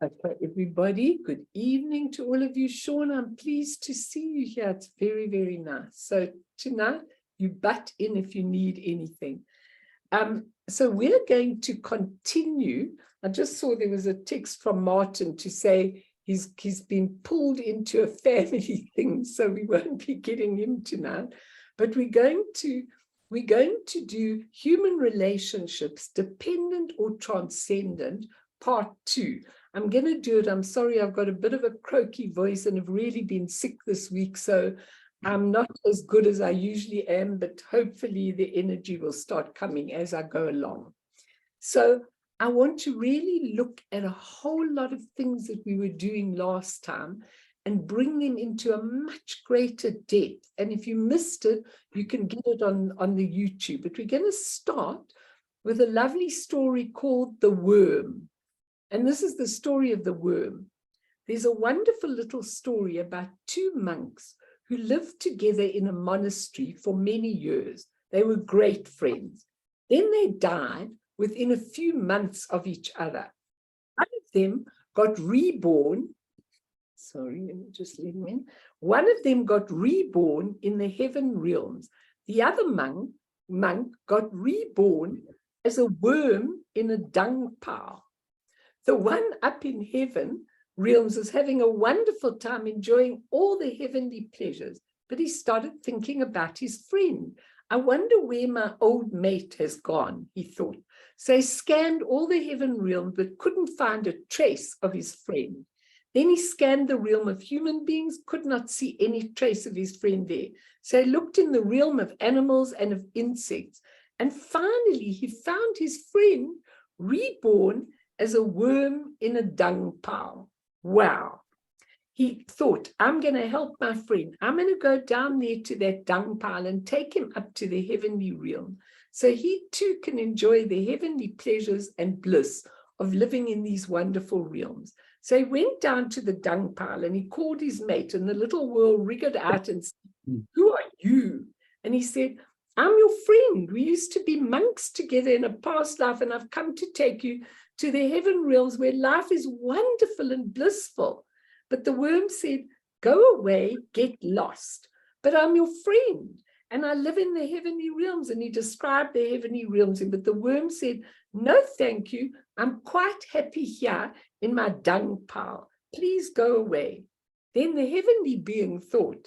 Okay, everybody, good evening to all of you. Sean, I'm pleased to see you here. It's very, very nice. So tonight, you butt in if you need anything. So we're going to continue. I just saw there was a text from Martin to say he's been pulled into a family thing, so we won't be getting him tonight. But we're going to do human relationships, dependent or transcendent, part 2. I'm going to do it. I'm sorry, I've got a bit of a croaky voice and have really been sick this week, so I'm not as good as I usually am, but hopefully the energy will start coming as I go along. So I want to really look at a whole lot of things that we were doing last time and bring them into a much greater depth. And if you missed it, you can get it on the YouTube. But we're going to start with a lovely story called The Worm. And this is the story of the worm. There's a wonderful little story about 2 monks who lived together in a monastery for many years. They were great friends. Then they died within a few months of each other. One of them got reborn. Sorry, let me just let him in. One of them got reborn in the heaven realms. The other monk got reborn as a worm in a dung pile. The one up in heaven realms is having a wonderful time enjoying all the heavenly pleasures, but he started thinking about his friend. I wonder where my old mate has gone, he thought. So he scanned all the heaven realms, but couldn't find a trace of his friend. Then he scanned the realm of human beings, could not see any trace of his friend there. So he looked in the realm of animals and of insects, and finally he found his friend reborn as a worm in a dung pile. Wow. He thought, I'm going to help my friend. I'm going to go down there to that dung pile and take him up to the heavenly realm, so he too can enjoy the heavenly pleasures and bliss of living in these wonderful realms. So he went down to the dung pile and he called his mate, and the little world wriggled out and said, who are you? And he said, I'm your friend. We used to be monks together in a past life, and I've come to take you to the heaven realms where life is wonderful and blissful. But the worm said, go away, get lost. But I'm your friend, and I live in the heavenly realms. And he described the heavenly realms. But the worm said, no, thank you. I'm quite happy here in my dung pile. Please go away. Then the heavenly being thought,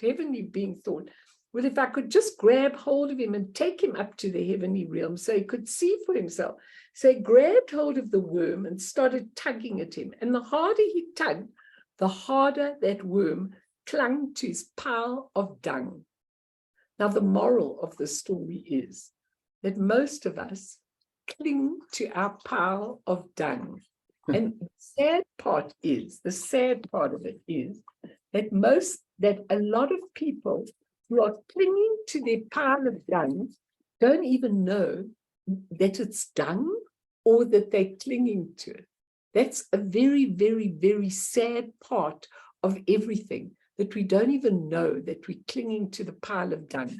well, if I could just grab hold of him and take him up to the heavenly realm so he could see for himself. So he grabbed hold of the worm and started tugging at him. And the harder he tugged, the harder that worm clung to his pile of dung. Now, the moral of the story is that most of us cling to our pile of dung. And the sad part of it is that a lot of people who are clinging to their pile of dung don't even know that it's dung or that they're clinging to it. That's a very, very, very sad part of everything, that we don't even know that we're clinging to the pile of dung.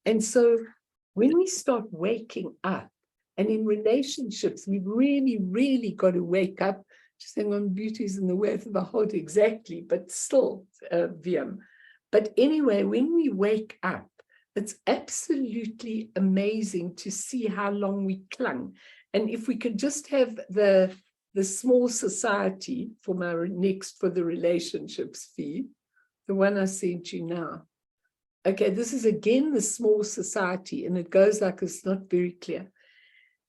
And so when we start waking up, and in relationships, we've really, really got to wake up. Just hang on, beauty is in the way of the beholder, exactly, but still, VM. But anyway, when we wake up, it's absolutely amazing to see how long we clung. And if we could just have the small society for the relationships feed, the one I sent you now. Okay, this is again the small society, and it goes like it's not very clear.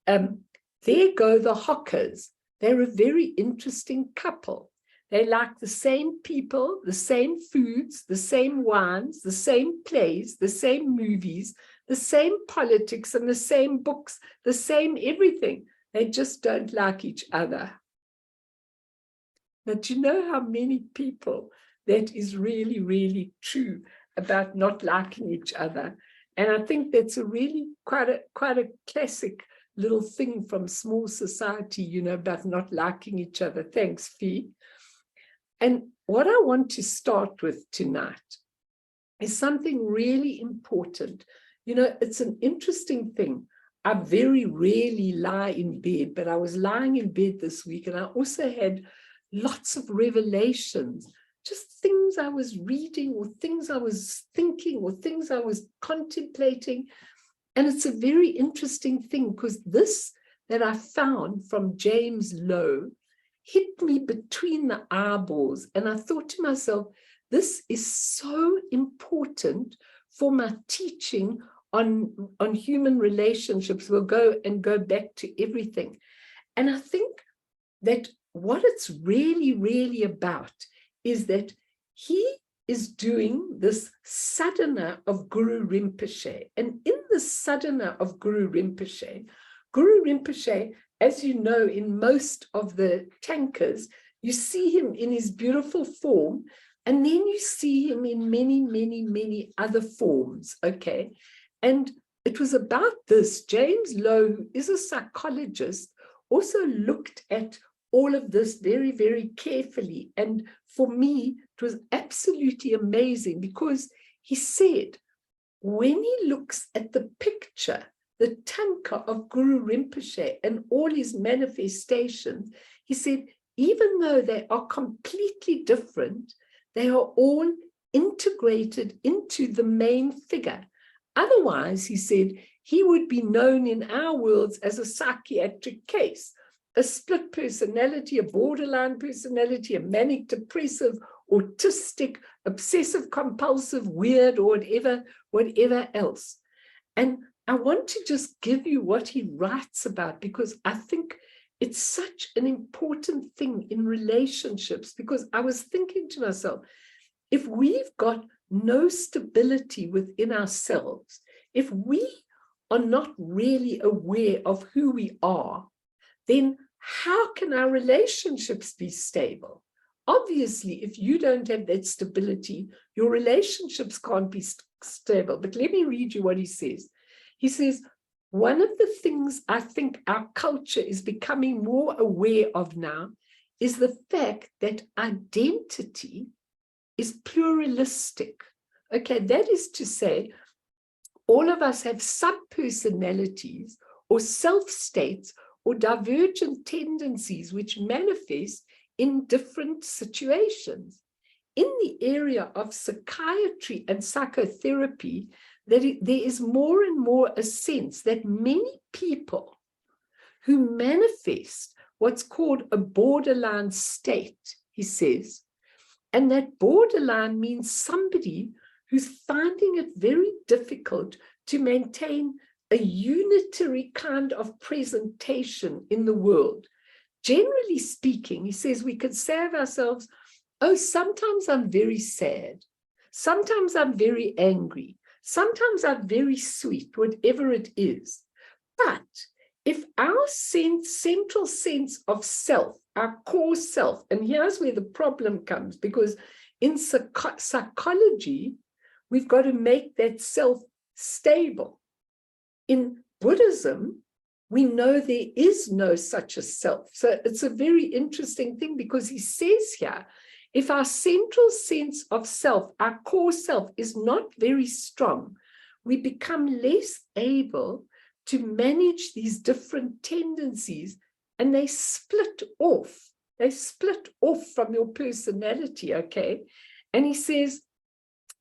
There go the Hockers. They're a very interesting couple. They like the same people, the same foods, the same wines, the same plays, the same movies, the same politics and the same books, the same everything. They just don't like each other. But you know how many people that is really, really true about not liking each other. And I think that's a really quite a classic little thing from small society, about not liking each other. Thanks, Fee. And what I want to start with tonight is something really important. It's an interesting thing. I very rarely lie in bed, but I was lying in bed this week, and I also had lots of revelations, just things I was reading or things I was thinking or things I was contemplating. And it's a very interesting thing, because this that I found from James Lowe hit me between the eyeballs. And I thought to myself, this is so important for my teaching on human relationships. We'll go back to everything. And I think that what it's really, really about is that he is doing this sadhana of Guru Rinpoche. And in the sadhana of Guru Rinpoche, as you know, in most of the tankers, you see him in his beautiful form, and then you see him in many, many, many other forms, okay? And it was about this. James Lowe, who is a psychologist, also looked at all of this very, very carefully. And for me, it was absolutely amazing, because he said, when he looks at the picture, the tanka of Guru Rinpoche and all his manifestations, he said, even though they are completely different, they are all integrated into the main figure. Otherwise, he said, he would be known in our worlds as a psychiatric case, a split personality, a borderline personality, a manic depressive, autistic, obsessive compulsive, weird, or whatever else. And I want to just give you what he writes about, because I think it's such an important thing in relationships. Because I was thinking to myself, if we've got no stability within ourselves, if we are not really aware of who we are, then how can our relationships be stable? Obviously, if you don't have that stability, your relationships can't be stable. But let me read you what he says. He says, one of the things I think our culture is becoming more aware of now is the fact that identity is pluralistic. Okay, that is to say, all of us have sub-personalities or self-states or divergent tendencies which manifest in different situations. In the area of psychiatry and psychotherapy, there is more and more a sense that many people who manifest what's called a borderline state, he says, and that borderline means somebody who's finding it very difficult to maintain a unitary kind of presentation in the world. Generally speaking, he says, we could say of ourselves, oh, sometimes I'm very sad. Sometimes I'm very angry. Sometimes I'm very sweet, whatever it is. But if our central sense of self, our core self, and here's where the problem comes, because in psychology, we've got to make that self stable. In Buddhism, we know there is no such a self. So it's a very interesting thing, because he says here, if our central sense of self, our core self, is not very strong, we become less able to manage these different tendencies, and they split off. They split off from your personality, okay? And he says,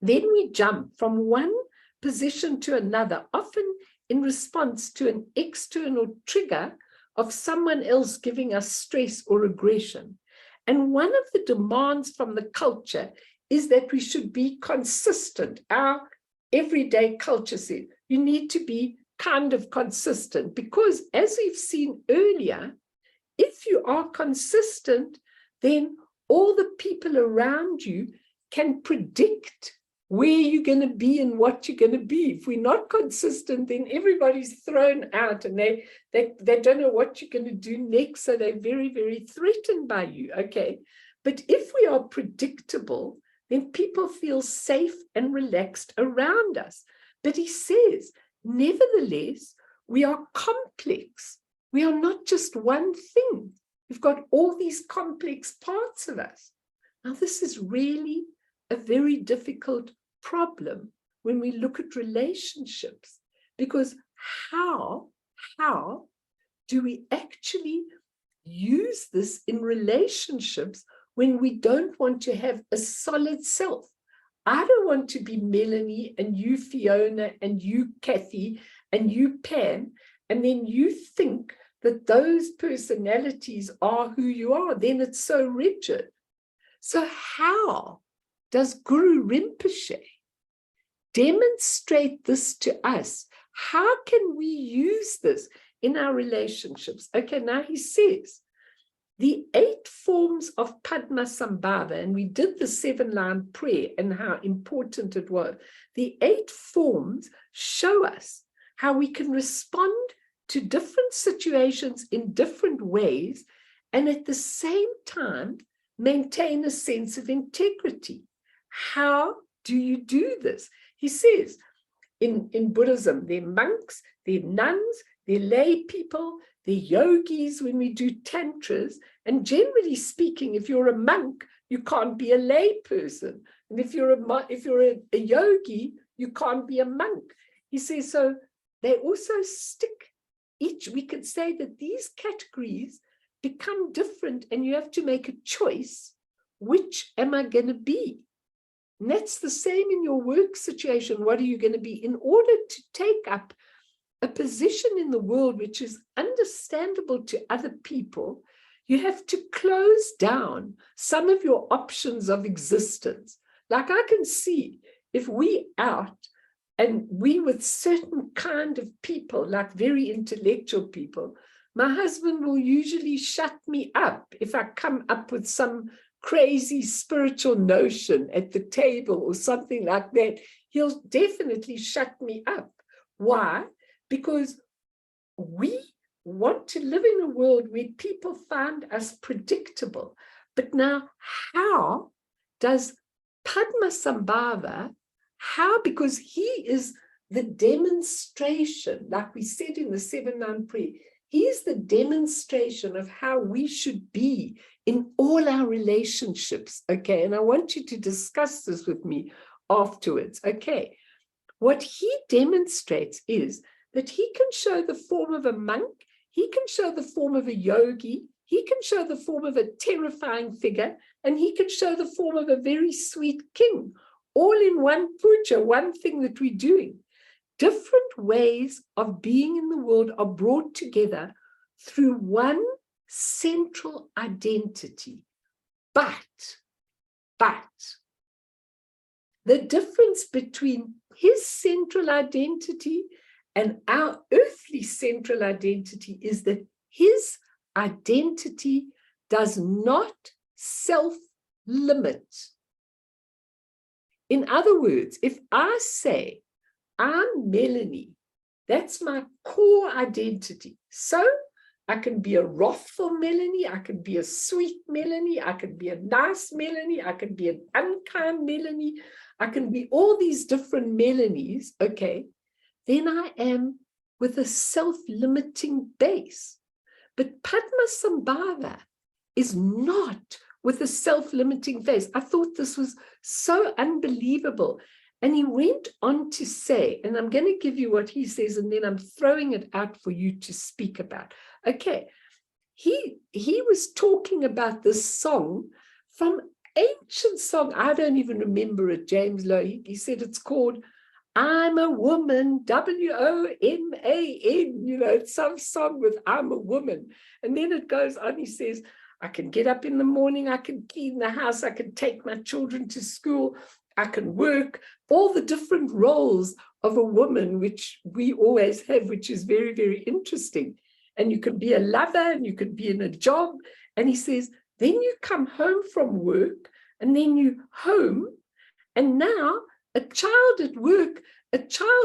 then we jump from one position to another, often in response to an external trigger of someone else giving us stress or aggression. And one of the demands from the culture is that we should be consistent. Our everyday culture says you need to be kind of consistent, because as we've seen earlier, if you are consistent, then all the people around you can predict where you're going to be and what you're going to be. If we're not consistent, then everybody's thrown out, and they don't know what you're going to do next. So they're very, very threatened by you. Okay. But if we are predictable, then people feel safe and relaxed around us. But he says, nevertheless, we are complex. We are not just one thing. We've got all these complex parts of us. Now, this is really a very difficult problem when we look at relationships, because how do we actually use this in relationships when we don't want to have a solid self. I don't want to be Melanie and you Fiona and you Kathy and you Pam, and then you think that those personalities are who you are. Then it's so rigid. So how does Guru Rinpoche demonstrate this to us? How can we use this in our relationships? Okay, now he says, the 8 forms of Padmasambhava, and we did the 7-line prayer and how important it was. The 8 forms show us how we can respond to different situations in different ways, and at the same time, maintain a sense of integrity. How do you do this? He says, in Buddhism, they're monks, they're nuns, they're lay people, they're yogis when we do tantras. And generally speaking, if you're a monk, you can't be a lay person. And if you're a yogi, you can't be a monk. He says, so they also stick each. We could say that these categories become different and you have to make a choice. Which am I going to be? And that's the same in your work situation. What are you going to be? In order to take up a position in the world which is understandable to other people, you have to close down some of your options of existence. Like I can see if we out and we with certain kind of people, like very intellectual people, my husband will usually shut me up if I come up with some crazy spiritual notion at the table or something like that. He'll definitely shut me up. Why? Because we want to live in a world where people find us predictable. But now, how does Padmasambhava, because he is the demonstration, like we said in the 7-line prayer, he is the demonstration of how we should be in all our relationships, okay? And I want you to discuss this with me afterwards, okay? What he demonstrates is that he can show the form of a monk, he can show the form of a yogi, he can show the form of a terrifying figure, and he can show the form of a very sweet king, all in one puja, one thing that we're doing. Different ways of being in the world are brought together through one central identity. But the difference between his central identity and our earthly central identity is that his identity does not self-limit. In other words, if I say, I'm Melanie, that's my core identity. So I can be a wrathful Melanie, I can be a sweet Melanie, I can be a nice Melanie, I can be an unkind Melanie, I can be all these different Melanies, okay? Then I am with a self-limiting base. But Padmasambhava is not with a self-limiting base. I thought this was so unbelievable. And he went on to say, and I'm going to give you what he says, and then I'm throwing it out for you to speak about. Okay, he was talking about this song from ancient song. I don't even remember it, James Lowe. He said it's called I'm a Woman, WOMAN, you know, it's some song with I'm a woman. And then it goes on, he says, I can get up in the morning, I can clean the house, I can take my children to school, I can work, all the different roles of a woman, which we always have, which is very, very interesting. And you can be a lover and you can be in a job. And he says, then you come home from work and then you home. And now a child at work,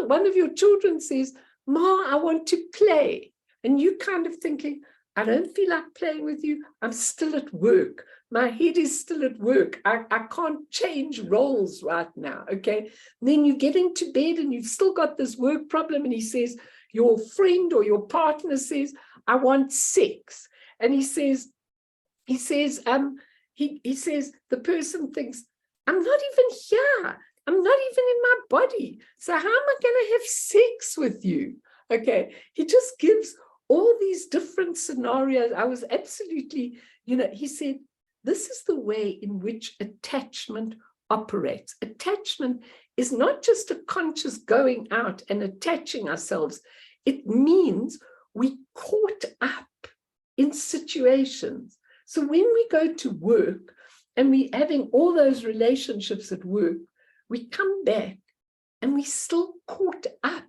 one of your children says, Ma, I want to play. And you kind of thinking, I don't feel like playing with you. I'm still at work. My head is still at work. I can't change roles right now, okay? And then you get into bed and you've still got this work problem. And he says, your friend or your partner says, I want sex. And he says, the person thinks, I'm not even here. I'm not even in my body. So how am I going to have sex with you? Okay, he just gives all these different scenarios. I was absolutely, he said, this is the way in which attachment operates. Attachment is not just a conscious going out and attaching ourselves. It means we caught up in situations. So when we go to work and we're having all those relationships at work, we come back and we still caught up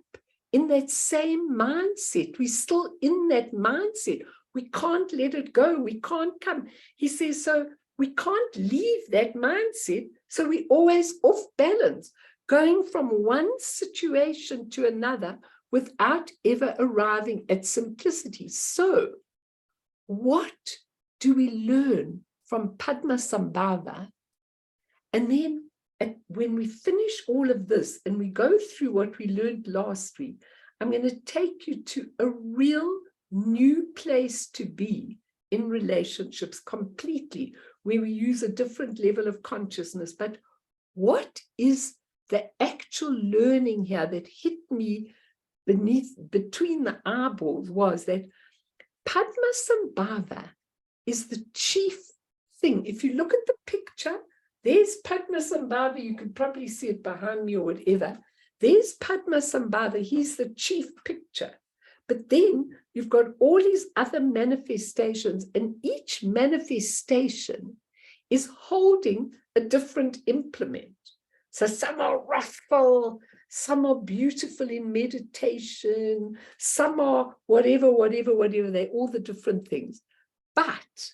in that same mindset. We're still in that mindset. We can't let it go. We can't come. He says, so we can't leave that mindset. So we're always off balance, going from one situation to another without ever arriving at simplicity. So what do we learn from Padmasambhava? And then when we finish all of this and we go through what we learned last week, I'm going to take you to a real new place to be in relationships completely, where we use a different level of consciousness. But what is the actual learning here that hit me between the eyeballs was that Padmasambhava is the chief thing. If you look at the picture, there's Padmasambhava. You can probably see it behind me or whatever. There's Padmasambhava. He's the chief picture. But then you've got all these other manifestations, and each manifestation is holding a different implement. So some are wrathful, some are beautiful in meditation, some are whatever, they're all the different things. But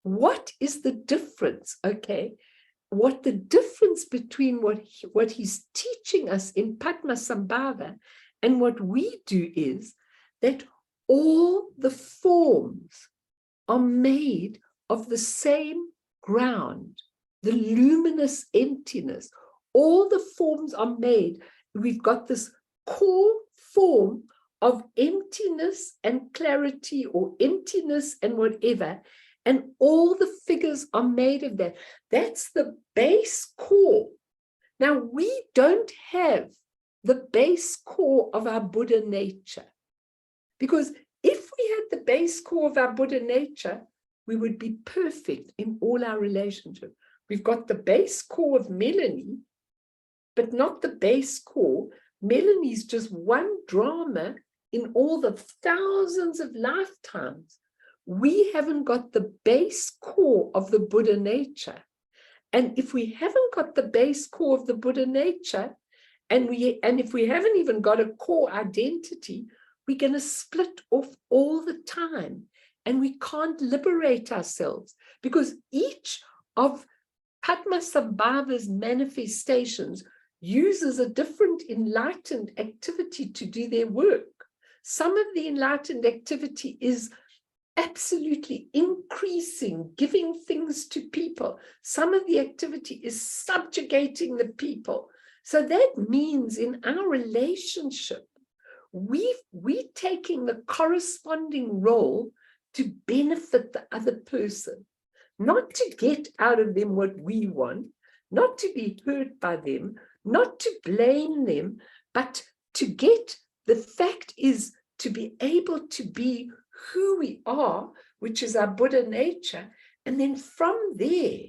what is the difference? Okay, what the difference between what he's teaching us in Padmasambhava and what we do is that all the forms are made of the same ground, the luminous emptiness. All the forms are made. We've got this core form of emptiness and clarity, or emptiness and whatever, and all the figures are made of that. That's the base core. Now, we don't have the base core of our Buddha nature, because if we had the base core of our Buddha nature, we would be perfect in all our relationships. We've got the base core of Melanie, but not the base core. Melanie's just one drama in all the thousands of lifetimes. We haven't got the base core of the Buddha nature. And if we haven't got the base core of the Buddha nature, and if we haven't even got a core identity, we're going to split off all the time. And we can't liberate ourselves, because each of Padmasambhava's manifestations uses a different enlightened activity to do their work. Some of the enlightened activity is absolutely increasing, giving things to people. Some of the activity is subjugating the people. So that means in our relationship, we're taking the corresponding role to benefit the other person, not to get out of them what we want, not to be hurt by them, not to blame them, but to get, the fact is to be able to be who we are, which is our Buddha nature. And then from there,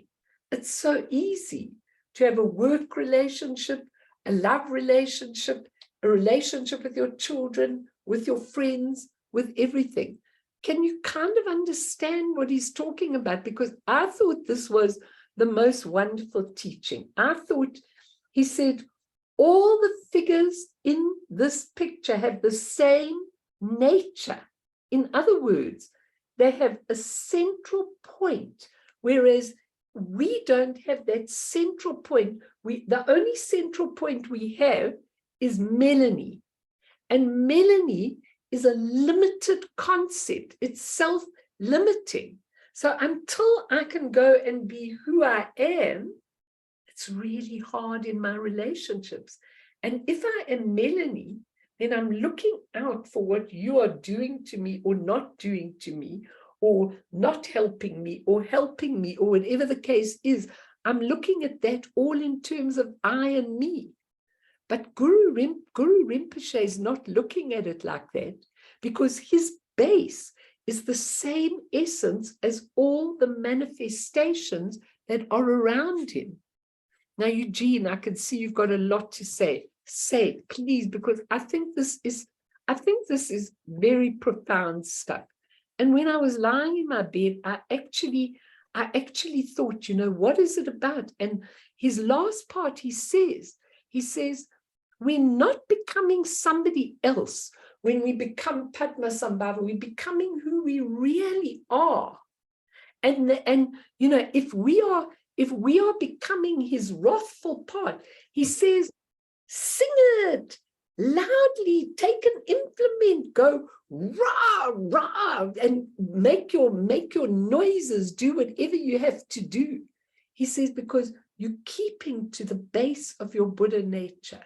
it's so easy to have a work relationship, a love relationship, a relationship with your children, with your friends, with everything. Can you kind of understand what he's talking about? Because I thought this was the most wonderful teaching. I thought he said, all the figures in this picture have the same nature. In other words, they have a central point, whereas we don't have that central point. The only central point we have is Melanie. And Melanie is a limited concept. It's self-limiting. So until I can go and be who I am, it's really hard in my relationships. And if I am Melanie, then I'm looking out for what you are doing to me or not doing to me, or not helping me or helping me, or whatever the case is. I'm looking at that all in terms of I and me. But Guru Rinpoche is not looking at it like that, because his base is the same essence as all the manifestations that are around him. Now, Eugene, I can see you've got a lot to say. Say it, please, because I think this is very profound stuff. And when I was lying in my bed, I actually thought, you know, what is it about? And his last part, he says, we're not becoming somebody else. When we become Padmasambhava, we're becoming who we really are. And you know, if we are becoming his wrathful part, he says, sing it loudly, take an implement, go rah, rah, and make your noises, do whatever you have to do. He says, because you're keeping to the base of your Buddha nature.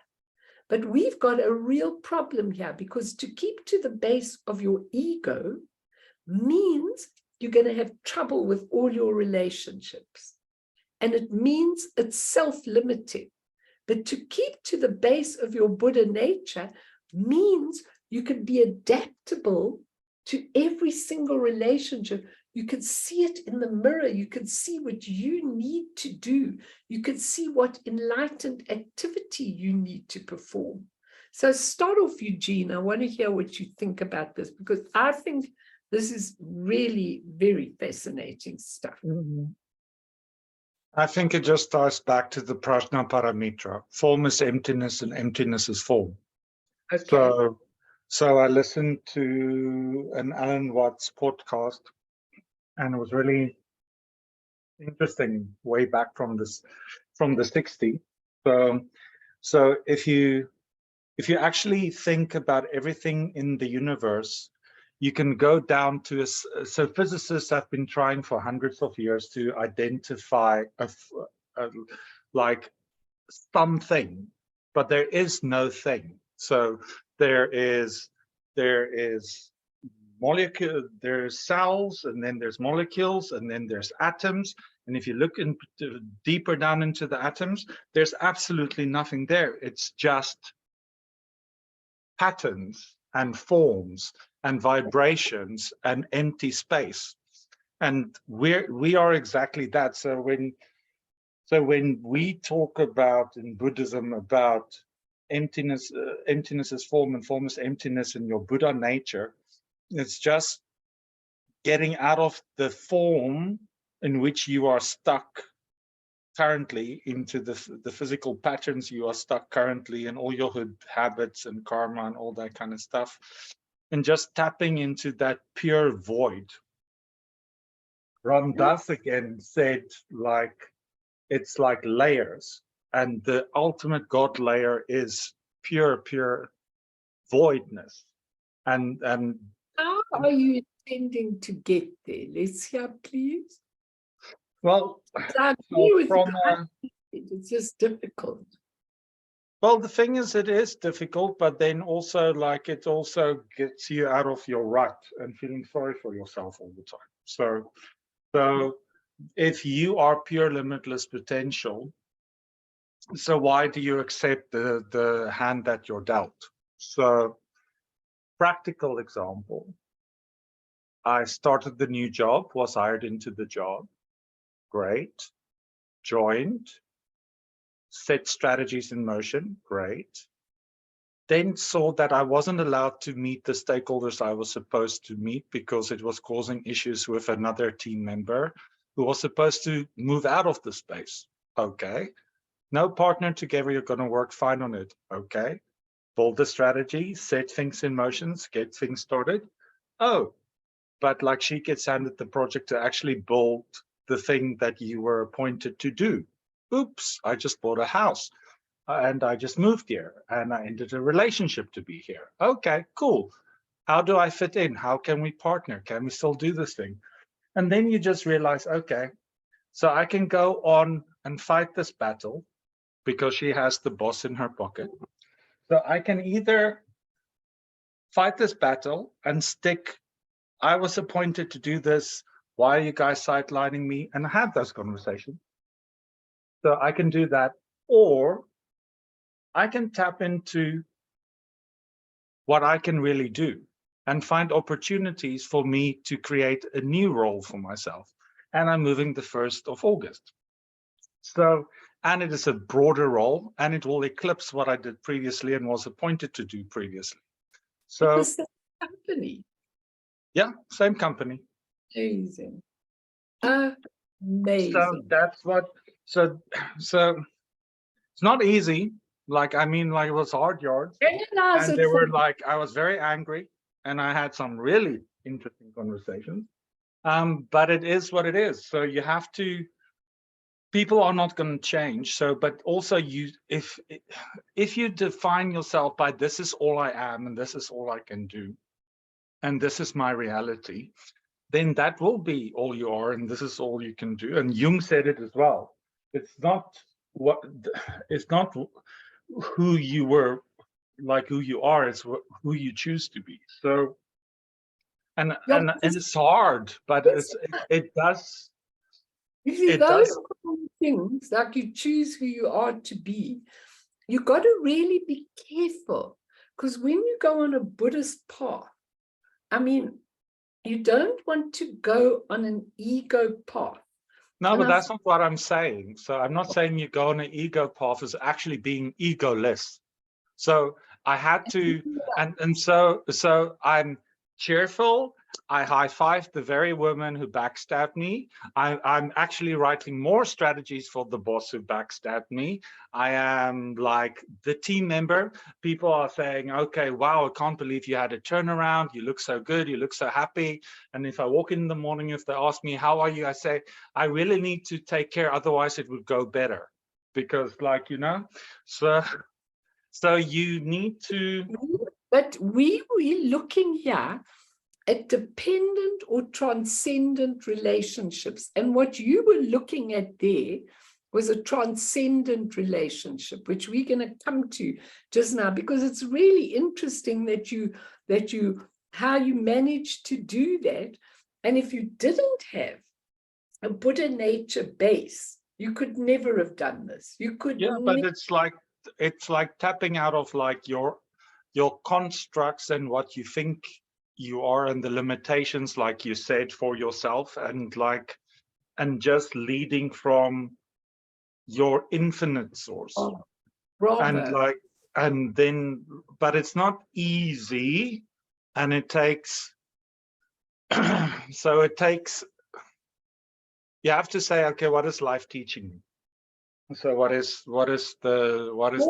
But we've got a real problem here, because to keep to the base of your ego means you're going to have trouble with all your relationships. And it means it's self-limiting. But to keep to the base of your Buddha nature means you can be adaptable to every single relationship. You can see it in the mirror. You can see what you need to do. You can see what enlightened activity you need to perform. So start off, Eugene. I want to hear what you think about this, because I think this is really very fascinating stuff. Mm-hmm. I think it just ties back to the Prajna Paramitra. Form is emptiness and emptiness is form. Okay. So I listened to an Alan Watts podcast, and it was really interesting, way back from the 60s. So if you actually think about everything in the universe, you can go down to so physicists have been trying for hundreds of years to identify like something, but there is no thing. So there's cells, and then there's molecules, and then there's atoms. And if you look deeper down into the atoms, there's absolutely nothing there. It's just patterns and forms and vibrations and empty space. And we are exactly that. So when we talk about in Buddhism about emptiness, emptiness is form and form is emptiness in your Buddha nature, it's just getting out of the form in which you are stuck currently, into the physical patterns you are stuck currently, and all your habits and karma and all that kind of stuff, and just tapping into that pure void. Ram Dass again said, like, it's like layers, and the ultimate God layer is pure voidness. And how are you intending to get there? Let's hear, please. Well, it's just difficult. Well, the thing is, it is difficult, but then also, like, it also gets you out of your rut and feeling sorry for yourself all the time. So if you are pure limitless potential, so why do you accept the hand that you're dealt? So, practical example, I started the new job, was hired into the job, great, joined, set strategies in motion, great. Then saw that I wasn't allowed to meet the stakeholders I was supposed to meet because it was causing issues with another team member who was supposed to move out of the space. Okay. No partner together, you're going to work fine on it. Okay. Build the strategy, set things in motion, get things started. Oh, but like she gets handed the project to actually build the thing that you were appointed to do. Oops, I just bought a house and I just moved here and I ended a relationship to be here. Okay, cool. How do I fit in? How can we partner? Can we still do this thing? And then you just realize, okay, so I can go on and fight this battle because she has the boss in her pocket. So I can either fight this battle and stick, I was appointed to do this, why are you guys sidelining me? And have those conversations. So I can do that, or I can tap into what I can really do. and find opportunities for me to create a new role for myself. And I'm moving the 1st of August. So, and it is a broader role, and it will eclipse what I did previously and was appointed to do previously. So, the same company. Yeah, same company. Amazing. So Amazing. that's what, so it's not easy. Like, I mean, like, it was hard yards. Analyze And it they were for like, I was very angry, and I had some really interesting conversations. But it is what it is. So you have to, people are not going to change. So, but also if you define yourself by this is all I am, and this is all I can do, and this is my reality, then that will be all you are, and this is all you can do. And Jung said it as well. It's not who you were, like who you are, it's who you choose to be. So, and it's hard, but it does. You see, It those does. things, like you choose who you are to be, you got to really be careful, because when you go on a Buddhist path, I mean, you don't want to go on an ego path. No, And but that's not what I'm saying. So I'm not saying you go on an ego path as actually being egoless. So I had to, and so I'm cheerful. I high-fived the very woman who backstabbed me. I'm actually writing more strategies for the boss who backstabbed me. I am like the team member. People are saying, okay, wow, I can't believe you had a turnaround. You look so good. You look so happy. And if I walk in the morning, if they ask me, how are you? I say, I really need to take care. Otherwise it would go better. Because like, you know, so you need to. But we're looking here at dependent or transcendent relationships. And what you were looking at there was a transcendent relationship, which we're going to come to just now, because it's really interesting that how you managed to do that. And if you didn't have a Buddha nature base, you could never have done this. You could. Yeah, but it's like tapping out of like your constructs and what you think you are, and the limitations, like you said, for yourself, and just leading from your infinite source. Oh, bravo. And then, but it's not easy, and it takes so it takes, you have to say, okay, what is life teaching me? So what is the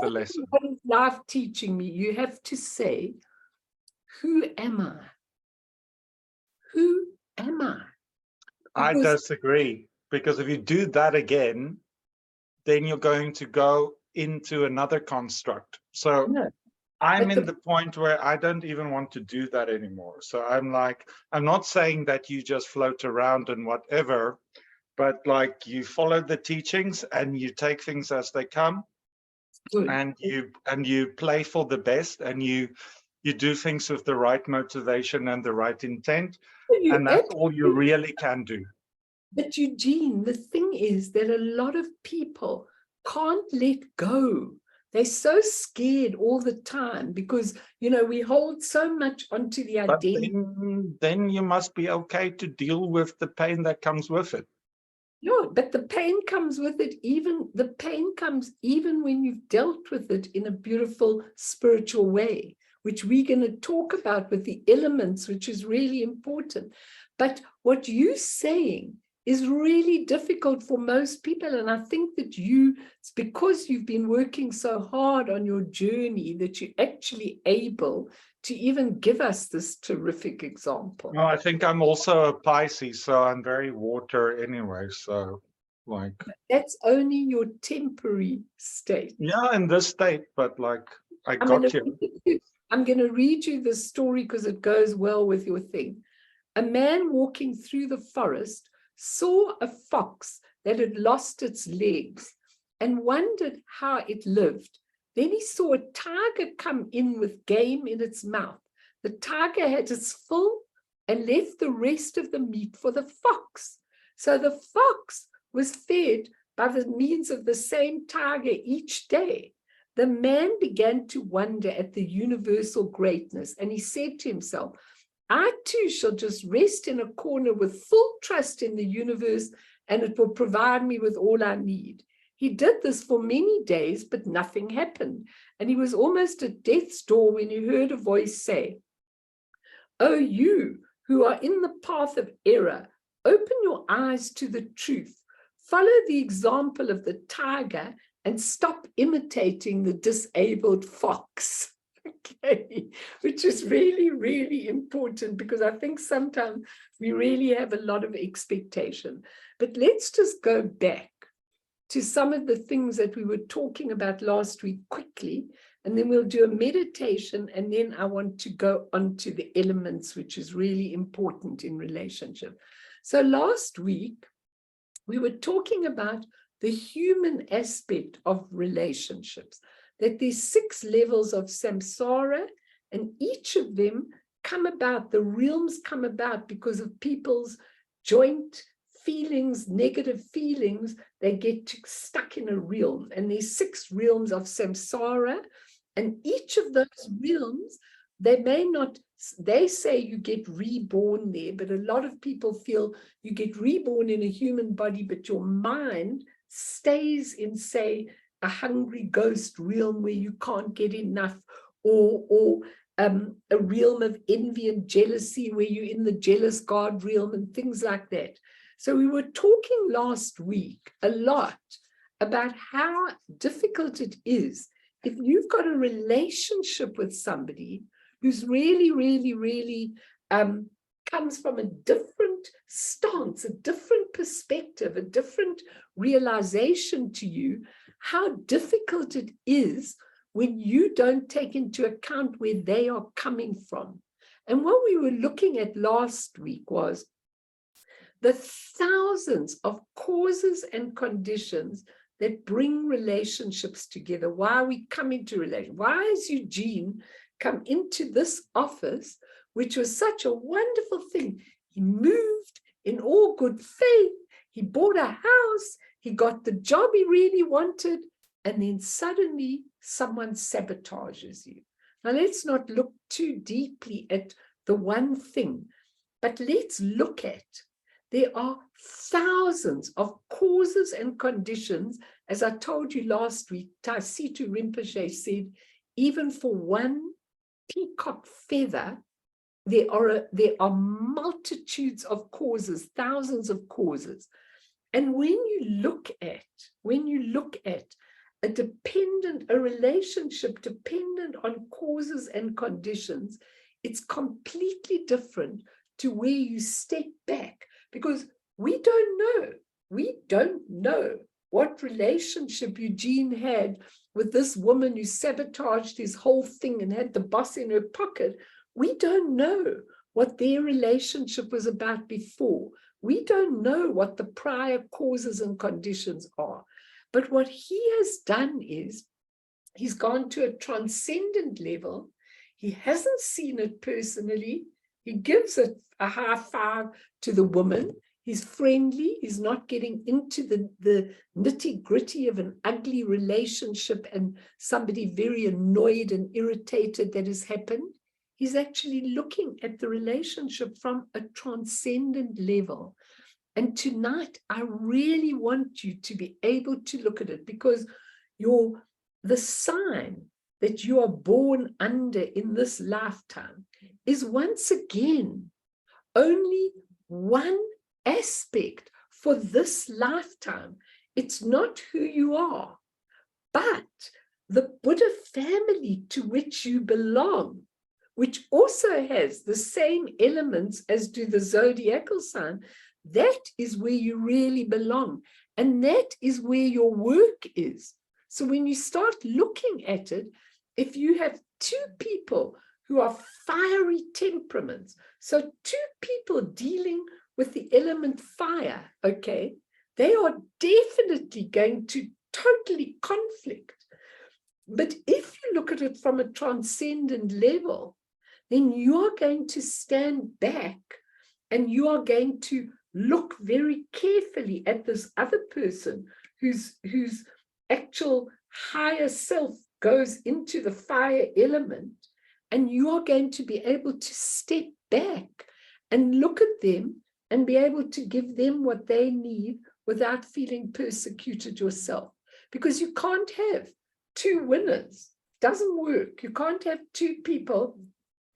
lesson? What is life teaching me? You have to say, who am I? Who am I? I disagree, because if you do that again, then you're going to go into another construct. So no, I'm in the point where I don't even want to do that anymore. So I'm like, I'm not saying that you just float around and whatever, but like you follow the teachings and you take things as they come. Good. and you play for the best, and you do things with the right motivation and the right intent, and that's all you really can do. But Eugene, the thing is that a lot of people can't let go. They're so scared all the time because, you know, we hold so much onto the identity. But then you must be okay to deal with the pain that comes with it. No, but the pain comes with it. The pain comes even when you've dealt with it in a beautiful spiritual way, which we're going to talk about with the elements, which is really important. But what you're saying is really difficult for most people. And I think that it's because you've been working so hard on your journey that you're actually able to even give us this terrific example. No, I think I'm also a Pisces, so I'm very water anyway. So like. That's only your temporary state. Yeah, in this state, but like I'm going to read you this story because it goes well with your thing. A man walking through the forest saw a fox that had lost its legs and wondered how it lived. Then he saw a tiger come in with game in its mouth. The tiger had its fill and left the rest of the meat for the fox. So the fox was fed by the means of the same tiger each day. The man began to wonder at the universal greatness, and he said to himself, I too shall just rest in a corner with full trust in the universe, and it will provide me with all I need. He did this for many days, but nothing happened. And he was almost at death's door when he heard a voice say, "Oh, you who are in the path of error, open your eyes to the truth. Follow the example of the tiger and stop imitating the disabled fox." Okay, which is really, really important, because I think sometimes we really have a lot of expectation. But let's just go back to some of the things that we were talking about last week quickly, and then we'll do a meditation, and then I want to go on to the elements, which is really important in relationship. So last week, we were talking about the human aspect of relationships, that there's 6 levels of samsara, and each of them come about, the realms come about because of people's joint feelings, negative feelings. They get stuck in a realm, and there's 6 realms of samsara, and each of those realms, they may not, they say you get reborn there, but a lot of people feel you get reborn in a human body, but your mind stays in, say, a hungry ghost realm where you can't get enough, or a realm of envy and jealousy where you're in the jealous God realm and things like that. So we were talking last week a lot about how difficult it is if you've got a relationship with somebody who's really, really, really comes from a different stance, a different perspective, a different realization to you, how difficult it is when you don't take into account where they are coming from. And what we were looking at last week was the thousands of causes and conditions that bring relationships together. Why we come into relation? Why has Eugene come into this office, which was such a wonderful thing? He moved in all good faith. He bought a house. He got the job he really wanted. And then suddenly someone sabotages you. Now, let's not look too deeply at the one thing, but let's look at, there are thousands of causes and conditions. As I told you last week, Taisitu Rinpoche said, even for one peacock feather, there are multitudes of causes, thousands of causes. And when you look at a relationship dependent on causes and conditions, it's completely different to where you step back, because we don't know what relationship Eugene had with this woman who sabotaged his whole thing and had the boss in her pocket. We don't know what their relationship was about before. We don't know what the prior causes and conditions are. But what he has done is he's gone to a transcendent level. He hasn't seen it personally. He gives it a high five to the woman. He's friendly. He's not getting into the nitty-gritty of an ugly relationship and somebody very annoyed and irritated that has happened. He's actually looking at the relationship from a transcendent level. And tonight, I really want you to be able to look at it, because the sign that you are born under in this lifetime is once again only one aspect for this lifetime. It's not who you are, but the Buddha family to which you belong, which also has the same elements as do the zodiacal sign. That is where you really belong. And that is where your work is. So when you start looking at it, if you have 2 people who are fiery temperaments, so 2 people dealing with the element fire, okay, they are definitely going to totally conflict. But if you look at it from a transcendent level, then you are going to stand back and you are going to look very carefully at this other person whose actual higher self goes into the fire element, And you are going to be able to step back and look at them and be able to give them what they need without feeling persecuted yourself. Because you can't have two winners. It doesn't work. You can't have two people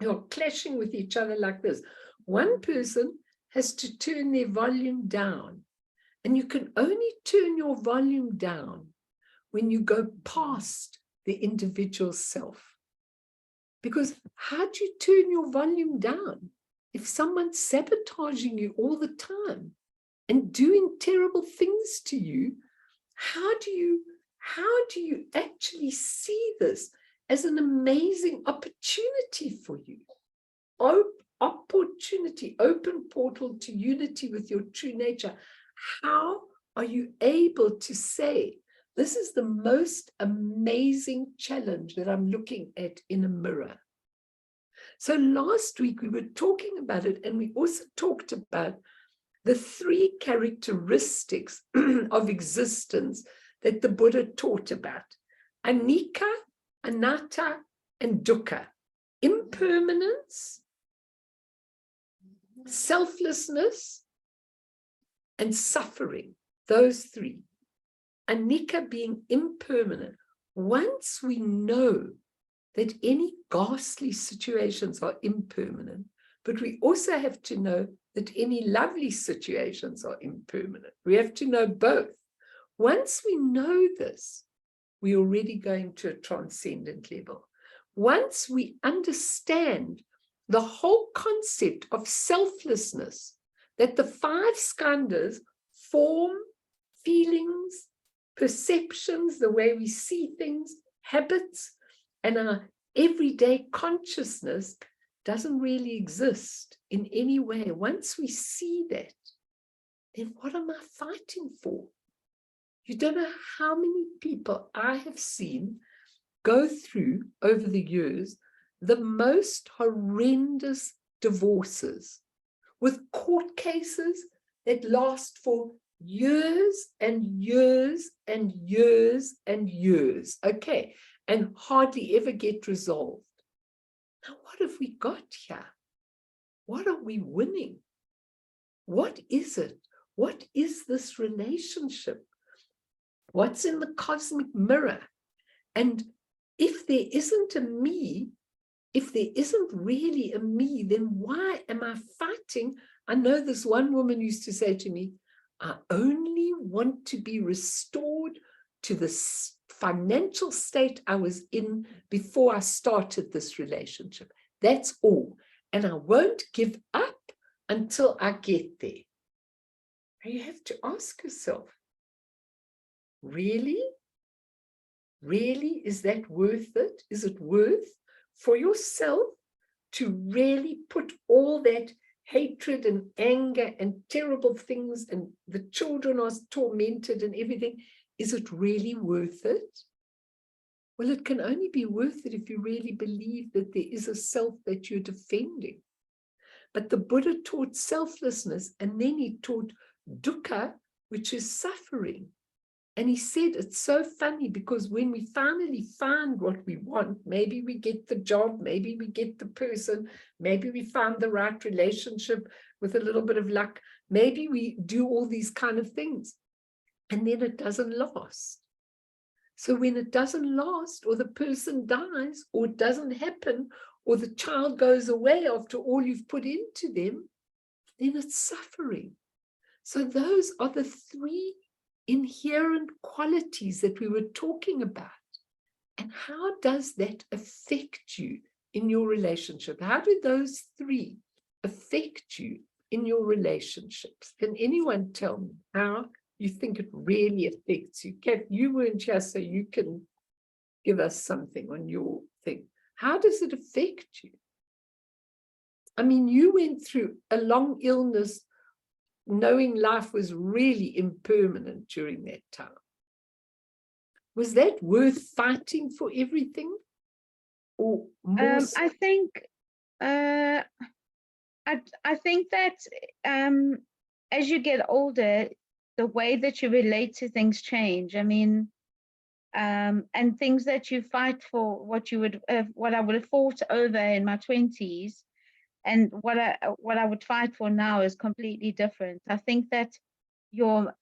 who are clashing with each other like this. One person has to turn their volume down. And you can only turn your volume down when you go past the individual self. Because how do you turn your volume down if someone's sabotaging you all the time and doing terrible things to you? How do you actually see this as an amazing opportunity for you? Opportunity, open portal to unity with your true nature. How are you able to say, this is the most amazing challenge that I'm looking at in a mirror? So last week we were talking about it, and we also talked about the 3 characteristics of existence that the Buddha taught about: anicca, anatta, and dukkha. Impermanence, selflessness, and suffering. Those 3. Anicca being impermanent. Once we know that any ghastly situations are impermanent, but we also have to know that any lovely situations are impermanent. We have to know both. Once we know this, we're already going to a transcendent level. Once we understand the whole concept of selflessness, that the 5 skandhas, form, feelings, perceptions, the way we see things, habits, and our everyday consciousness doesn't really exist in any way. Once we see that, then what am I fighting for? You don't know how many people I have seen go through over the years the most horrendous divorces with court cases that last for years and years and years and years. Okay. And hardly ever get resolved. Now, what have we got here? What are we winning? What is it? What is this relationship? What's in the cosmic mirror? And if there isn't a me, if there isn't really a me, then why am I fighting? I know this one woman used to say to me, I only want to be restored to the financial state I was in before I started this relationship. That's all. And I won't give up until I get there. And you have to ask yourself, really? Really? Is that worth it? Is it worth for yourself to really put all that hatred and anger and terrible things, and the children are tormented and everything? Is it really worth it? Well, it can only be worth it if you really believe that there is a self that you're defending. But the Buddha taught selflessness, and then he taught dukkha, which is suffering. And he said, it's so funny because when we finally find what we want, maybe we get the job, maybe we get the person, maybe we find the right relationship with a little bit of luck, maybe we do all these kind of things. And then it doesn't last. So when it doesn't last, or the person dies, or it doesn't happen, or the child goes away after all you've put into them, then it's suffering. So those are the 3 inherent qualities that we were talking about. And how does that affect you in your relationship? How do those 3 affect you in your relationships? Can anyone tell me how you think it really affects you? Kat, you weren't here, so you can give us something on your thing. How does it affect you? I mean, you went through a long illness, knowing life was really impermanent during that time. Was that worth fighting for everything? Or more I think that as you get older, the way that you relate to things change. I mean, and things that you fight for, what I would have fought over in my 20s, and what I would fight for now is completely different. I think that your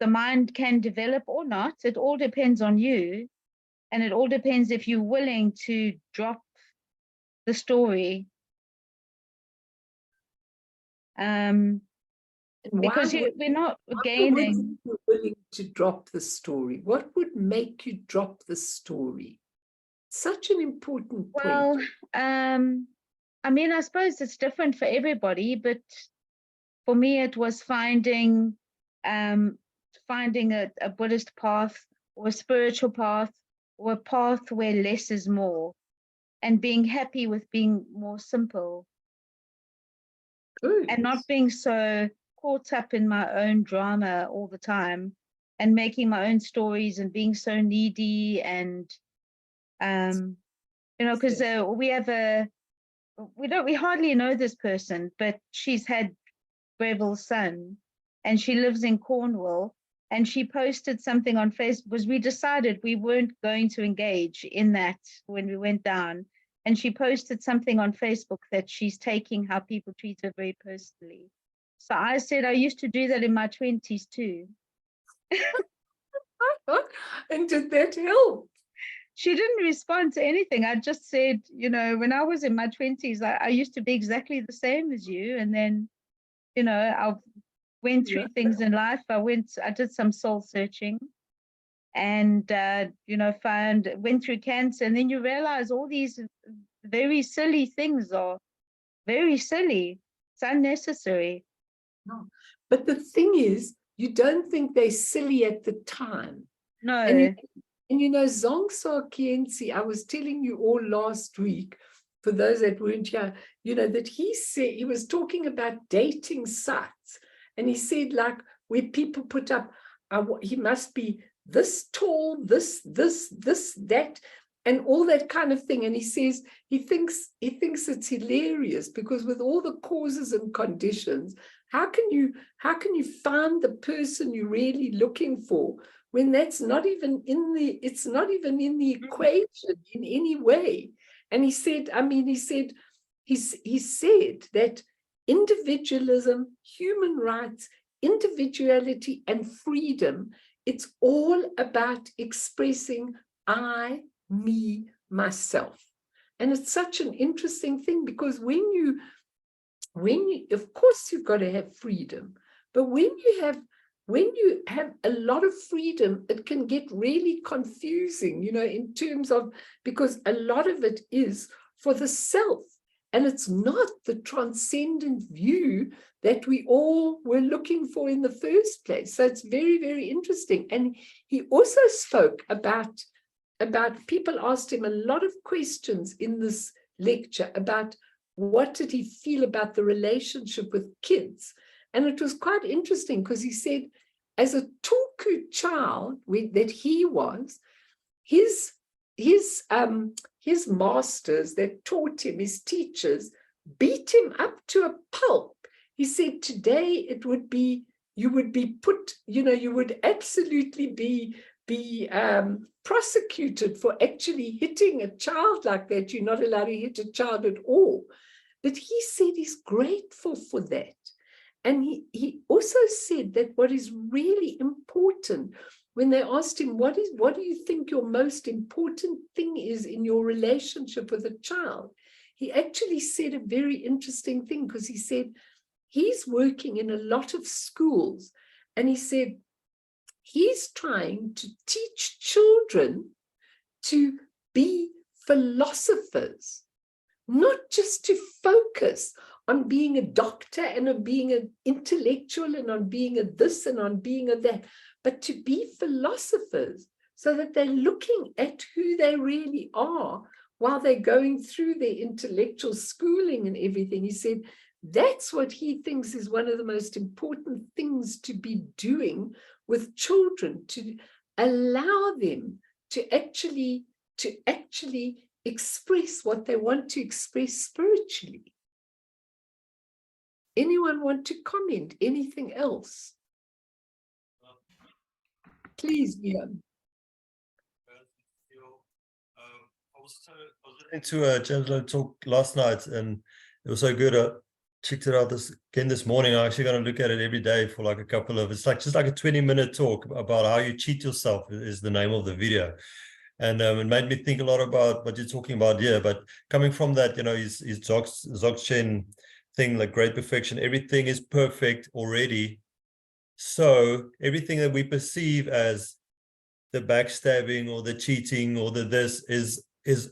the mind can develop or not. It all depends on you, and it all depends if you're willing to drop the story. Because we're not gaining. You're willing to drop the story. What would make you drop the story? Such an important point. Well, I mean, I suppose it's different for everybody, but for me, it was finding a Buddhist path or a spiritual path or a path where less is more, and being happy with being more simple. Good. And not being so caught up in my own drama all the time, and making my own stories and being so needy, and because we hardly know this person, but she's had Breville's son, and she lives in Cornwall, and she posted something on Facebook because we decided we weren't going to engage in that when we went down. And she posted something on Facebook that she's taking how people treat her very personally. So I said, I used to do that in my 20s too. And did that help? She didn't respond to anything. I just said, when I was in my 20s, I used to be exactly the same as you. And then, I went through things in life. I did some soul searching, and, went through cancer. And then you realize all these very silly things are very silly. It's unnecessary. No. But the thing is, you don't think they're silly at the time. No. And Zongsa Kienzi, I was telling you all last week, for those that weren't here, that he said, he was talking about dating sites. And he said, like, where people put up, he must be this tall, this, that, and all that kind of thing. And he says, he thinks it's hilarious, because with all the causes and conditions, how can you find the person you're really looking for when that's not even in the equation in any way? And he said that individualism, human rights, individuality, and freedom, it's all about expressing I, me, myself. And it's such an interesting thing, because when you, of course, you've got to have freedom, but when you have a lot of freedom, it can get really confusing, in terms of, because a lot of it is for the self, and it's not the transcendent view that we all were looking for in the first place. So it's very, very interesting. And he also spoke about people asked him a lot of questions in this lecture about what did he feel about the relationship with kids. And it was quite interesting, because he said, as a Tulku child that he was, his masters that taught him, his teachers, beat him up to a pulp. He said, today it would be, you would be put, you would absolutely be prosecuted for actually hitting a child like that. You're not allowed to hit a child at all. But he said he's grateful for that. And he also said that what is really important, when they asked him, what do you think your most important thing is in your relationship with a child? He actually said a very interesting thing, because he said he's working in a lot of schools, and he said he's trying to teach children to be philosophers, not just to focus on being a doctor and on being an intellectual and on being a this and on being a that, but to be philosophers, so that they're looking at who they really are while they're going through their intellectual schooling and everything. He said that's what he thinks is one of the most important things to be doing with children, to allow them to actually express what they want to express spiritually. Anyone want to comment? Anything else? Please, Leon. was listening to a gentleman talk last night, and it was so good. I checked it out again this morning. I'm actually going to look at it every day for like a couple of. It's like just like a 20-minute talk about how you cheat yourself is the name of the video, and it made me think a lot about what you're talking about here. But coming from that, his Dzogchen thing, like great perfection, everything is perfect already. So everything that we perceive as the backstabbing or the cheating or the this is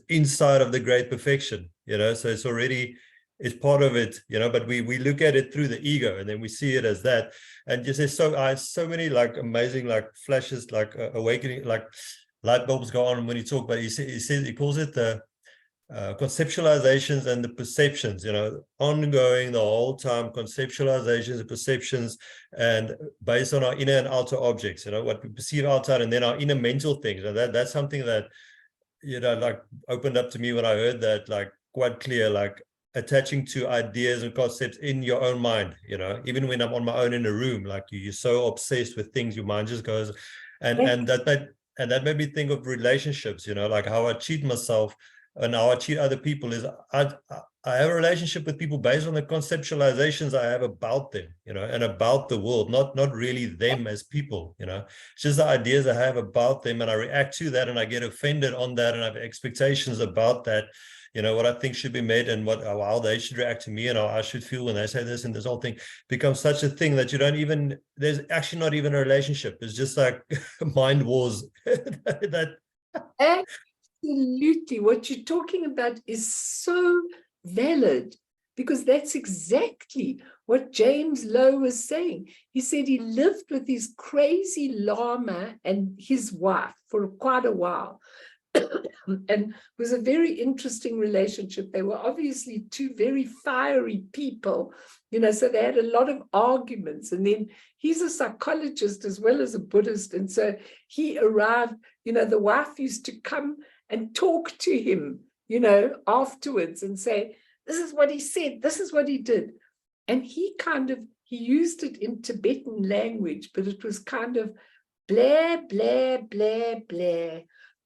inside of the great perfection, so it's already is part of it, but we look at it through the ego, and then we see it as that. And just there's so many like amazing like flashes, like awakening, like light bulbs go on when you talk. But he calls it the conceptualizations and the perceptions, ongoing the whole time, conceptualizations and perceptions, and based on our inner and outer objects, what we perceive outside, and then our inner mental things. And that's something that, like opened up to me when I heard that, like quite clear, like attaching to ideas and concepts in your own mind, even when I'm on my own in a room, like you're so obsessed with things, your mind just goes, and that made me think of relationships, like how I cheat myself and how I treat other people is I have a relationship with people based on the conceptualizations I have about them, and about the world, not really them as people, it's just the ideas I have about them, and I react to that, and I get offended on that, and I have expectations about that, what I think should be made, and how they should react to me, and how I should feel when they say this, and this whole thing becomes such a thing that there's actually not even a relationship. It's just like mind wars that. Absolutely. What you're talking about is so valid, because that's exactly what James Lowe was saying. He said he lived with his crazy lama and his wife for quite a while. And it was a very interesting relationship. They were obviously two very fiery people, so they had a lot of arguments. And then he's a psychologist as well as a Buddhist. And so he arrived, the wife used to come and talk to him, afterwards, and say, this is what he said, this is what he did. And he used it in Tibetan language, but it was kind of blah, blah, blah, blah.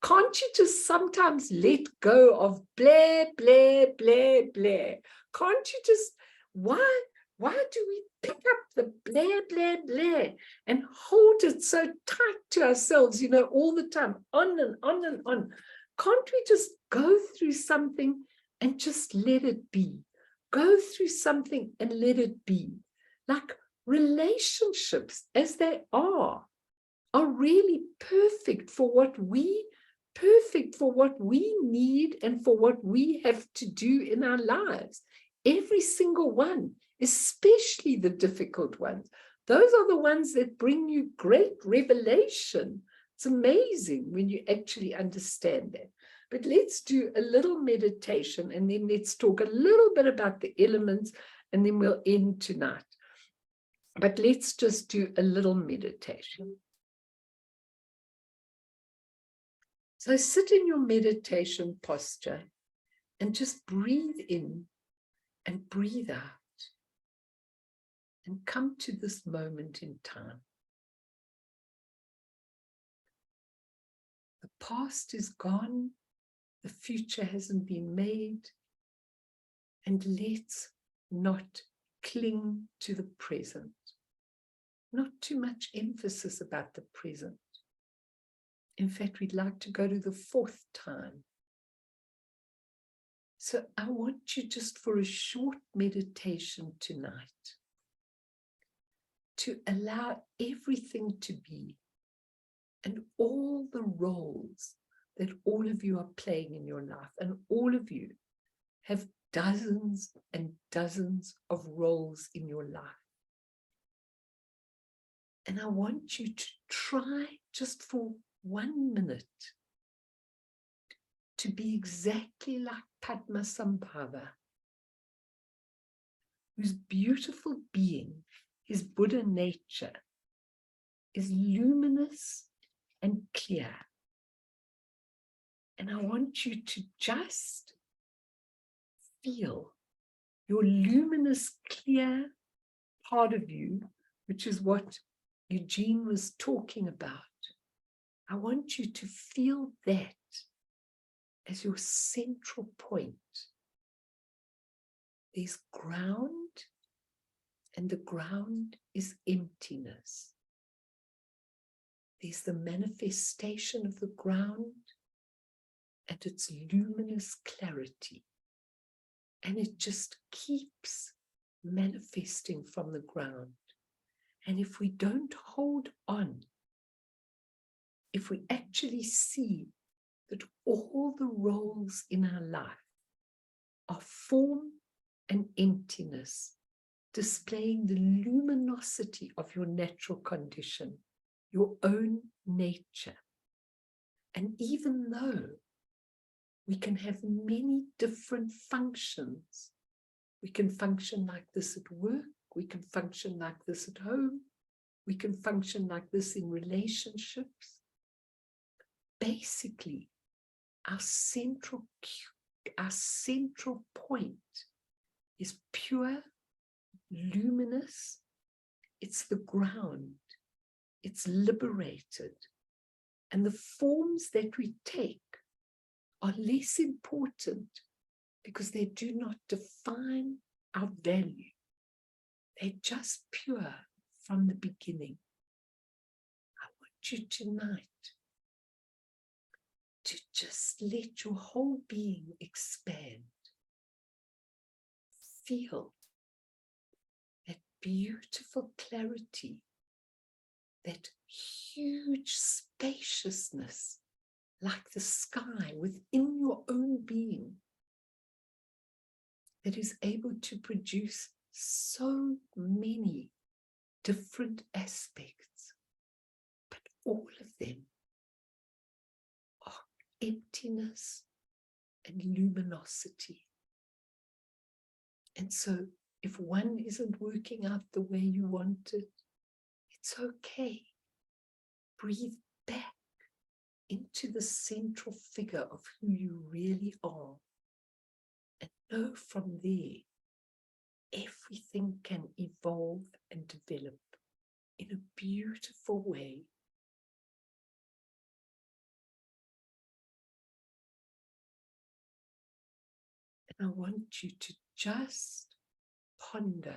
Can't you just sometimes let go of blah, blah, blah, blah? Can't you just, why do we pick up the blah, blah, blah and hold it so tight to ourselves, all the time, on and on and on? Can't we just go through something and just let it be? Go through something and let it be. Like relationships, as they are really perfect for what we need and for what we have to do in our lives. Every single one, especially the difficult ones. Those are the ones that bring you great revelation. It's amazing when you actually understand that. But let's do a little meditation, and then let's talk a little bit about the elements, and then we'll end tonight. But let's just do a little meditation. So sit in your meditation posture and just breathe in and breathe out, and come to this moment in time. The past is gone, the future hasn't been made, and let's not cling to the present. Not too much emphasis about the present. In fact, we'd like to go to the fourth time. So I want you just for a short meditation tonight to allow everything to be, and all the roles that all of you are playing in your life, and all of you have dozens and dozens of roles in your life. And I want you to try just for 1 minute to be exactly like Padmasambhava, whose beautiful being, his Buddha nature, is luminous and clear. And I want you to just feel your luminous, clear part of you, which is what Eugene was talking about. I want you to feel that as your central point. There's ground, and the ground is emptiness. There's the manifestation of the ground and its luminous clarity. And it just keeps manifesting from the ground. And if we don't hold on, if we actually see that all the roles in our life are form and emptiness, displaying the luminosity of your natural condition, your own nature. And even though we can have many different functions, we can function like this at work, we can function like this at home, we can function like this in relationships. Basically, our central point is pure, luminous. It's the ground. It's liberated. And the forms that we take are less important because they do not define our value. They're just pure from the beginning. I want you tonight to just let your whole being expand. Feel that beautiful clarity, that huge spaciousness, like the sky within your own being, that is able to produce so many different aspects, but all of them are emptiness and luminosity. And so if one isn't working out the way you want it, it's okay. Breathe back into the central figure of who you really are. And know from there, everything can evolve and develop in a beautiful way. And I want you to just ponder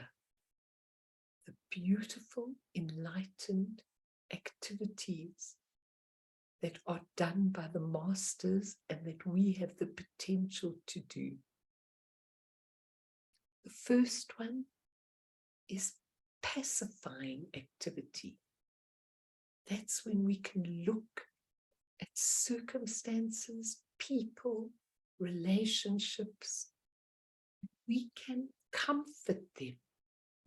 the beautiful, enlightened activities that are done by the masters and that we have the potential to do. The first one is pacifying activity. That's when we can look at circumstances, people, relationships. We can comfort them.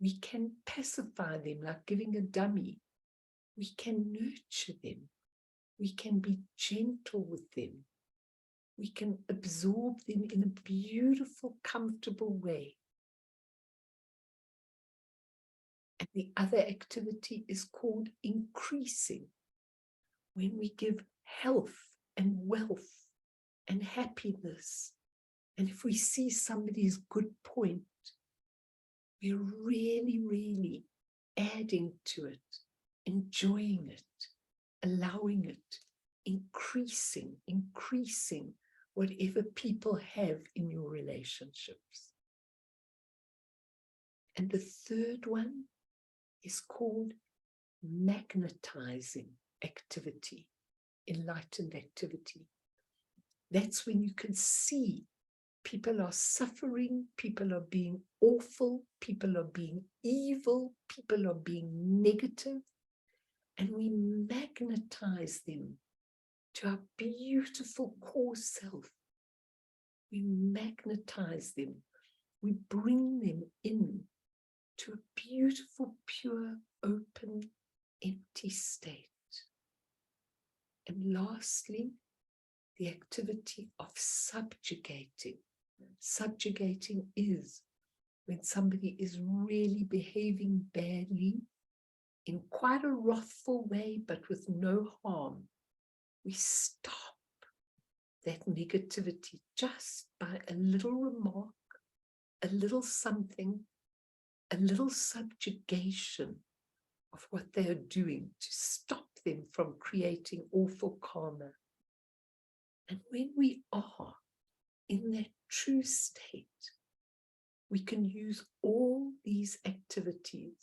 We can pacify them like giving a dummy. We can nurture them. We can be gentle with them. We can absorb them in a beautiful, comfortable way. And the other activity is called increasing, when we give health and wealth and happiness. And if we see somebody's good point, we're really, really adding to it, enjoying it, allowing it, increasing whatever people have in your relationships. And the third one is called magnetizing activity, enlightened activity. That's when you can see people are suffering, people are being awful, people are being evil, people are being negative, and we magnetize them to our beautiful core self. We magnetize them. We bring them in to a beautiful, pure, open, empty state. And lastly, the activity of subjugating. Subjugating is when somebody is really behaving badly in quite a wrathful way, but with no harm. We stop that negativity just by a little remark, a little something, a little subjugation of what they are doing to stop them from creating awful karma. And when we are in that true state, we can use all these activities,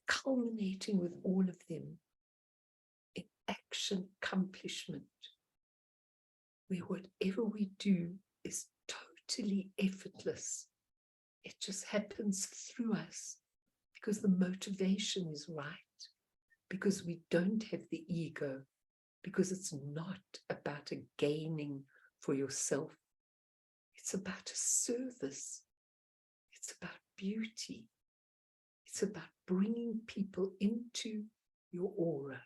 culminating with all of them in action accomplishment, where whatever we do is totally effortless. It just happens through us because the motivation is right, because we don't have the ego, because it's not about a gaining for yourself. It's about a service. It's about beauty. It's about bringing people into your aura.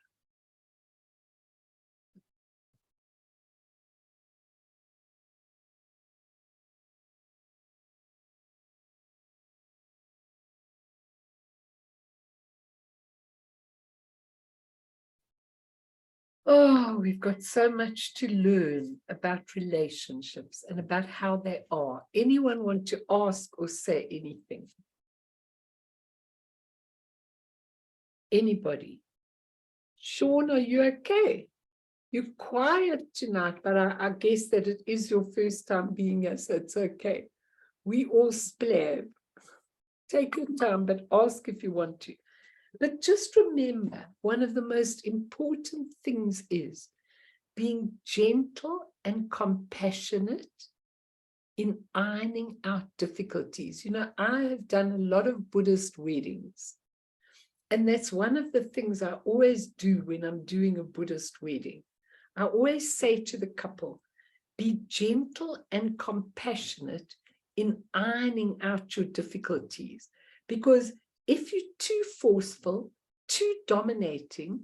Oh, we've got so much to learn about relationships and about how they are. Anyone want to ask or say anything? Anybody? Sean, are you okay? You're quiet tonight, but I guess that it is your first time being here, so it's okay. We all splab. Take your time, but ask if you want to. But just remember, one of the most important things is being gentle and compassionate in ironing out difficulties. You know, I have done a lot of Buddhist weddings, and that's one of the things I always do when I'm doing a Buddhist wedding. I always say to the couple, be gentle and compassionate in ironing out your difficulties, because if you're too forceful, too dominating,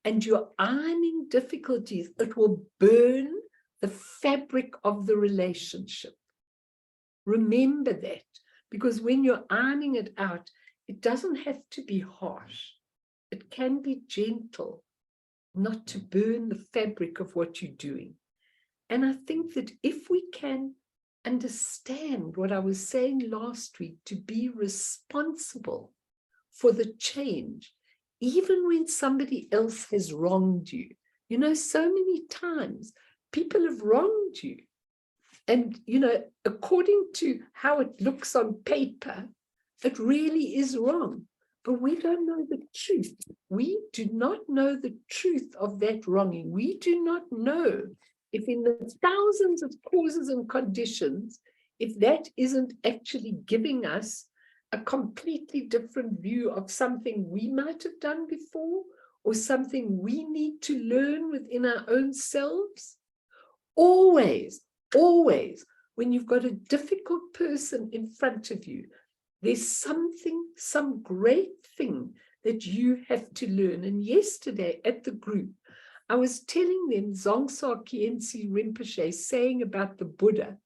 and you're ironing difficulties, it will burn the fabric of the relationship. Remember that, because when you're ironing it out, it doesn't have to be harsh. It can be gentle, not to burn the fabric of what you're doing. And I think that if we can understand what I was saying last week, to be responsible for the change, even when somebody else has wronged you. You know, so many times people have wronged you. And, you know, according to how it looks on paper, it really is wrong. But we don't know the truth. We do not know the truth of that wronging. We do not know if in the thousands of causes and conditions, if that isn't actually giving us a completely different view of something we might have done before, or something we need to learn within our own selves. Always, always, when you've got a difficult person in front of you, there's something, some great thing that you have to learn. And yesterday at the group, I was telling them Dzongsa Khyentse Rinpoche saying about the Buddha,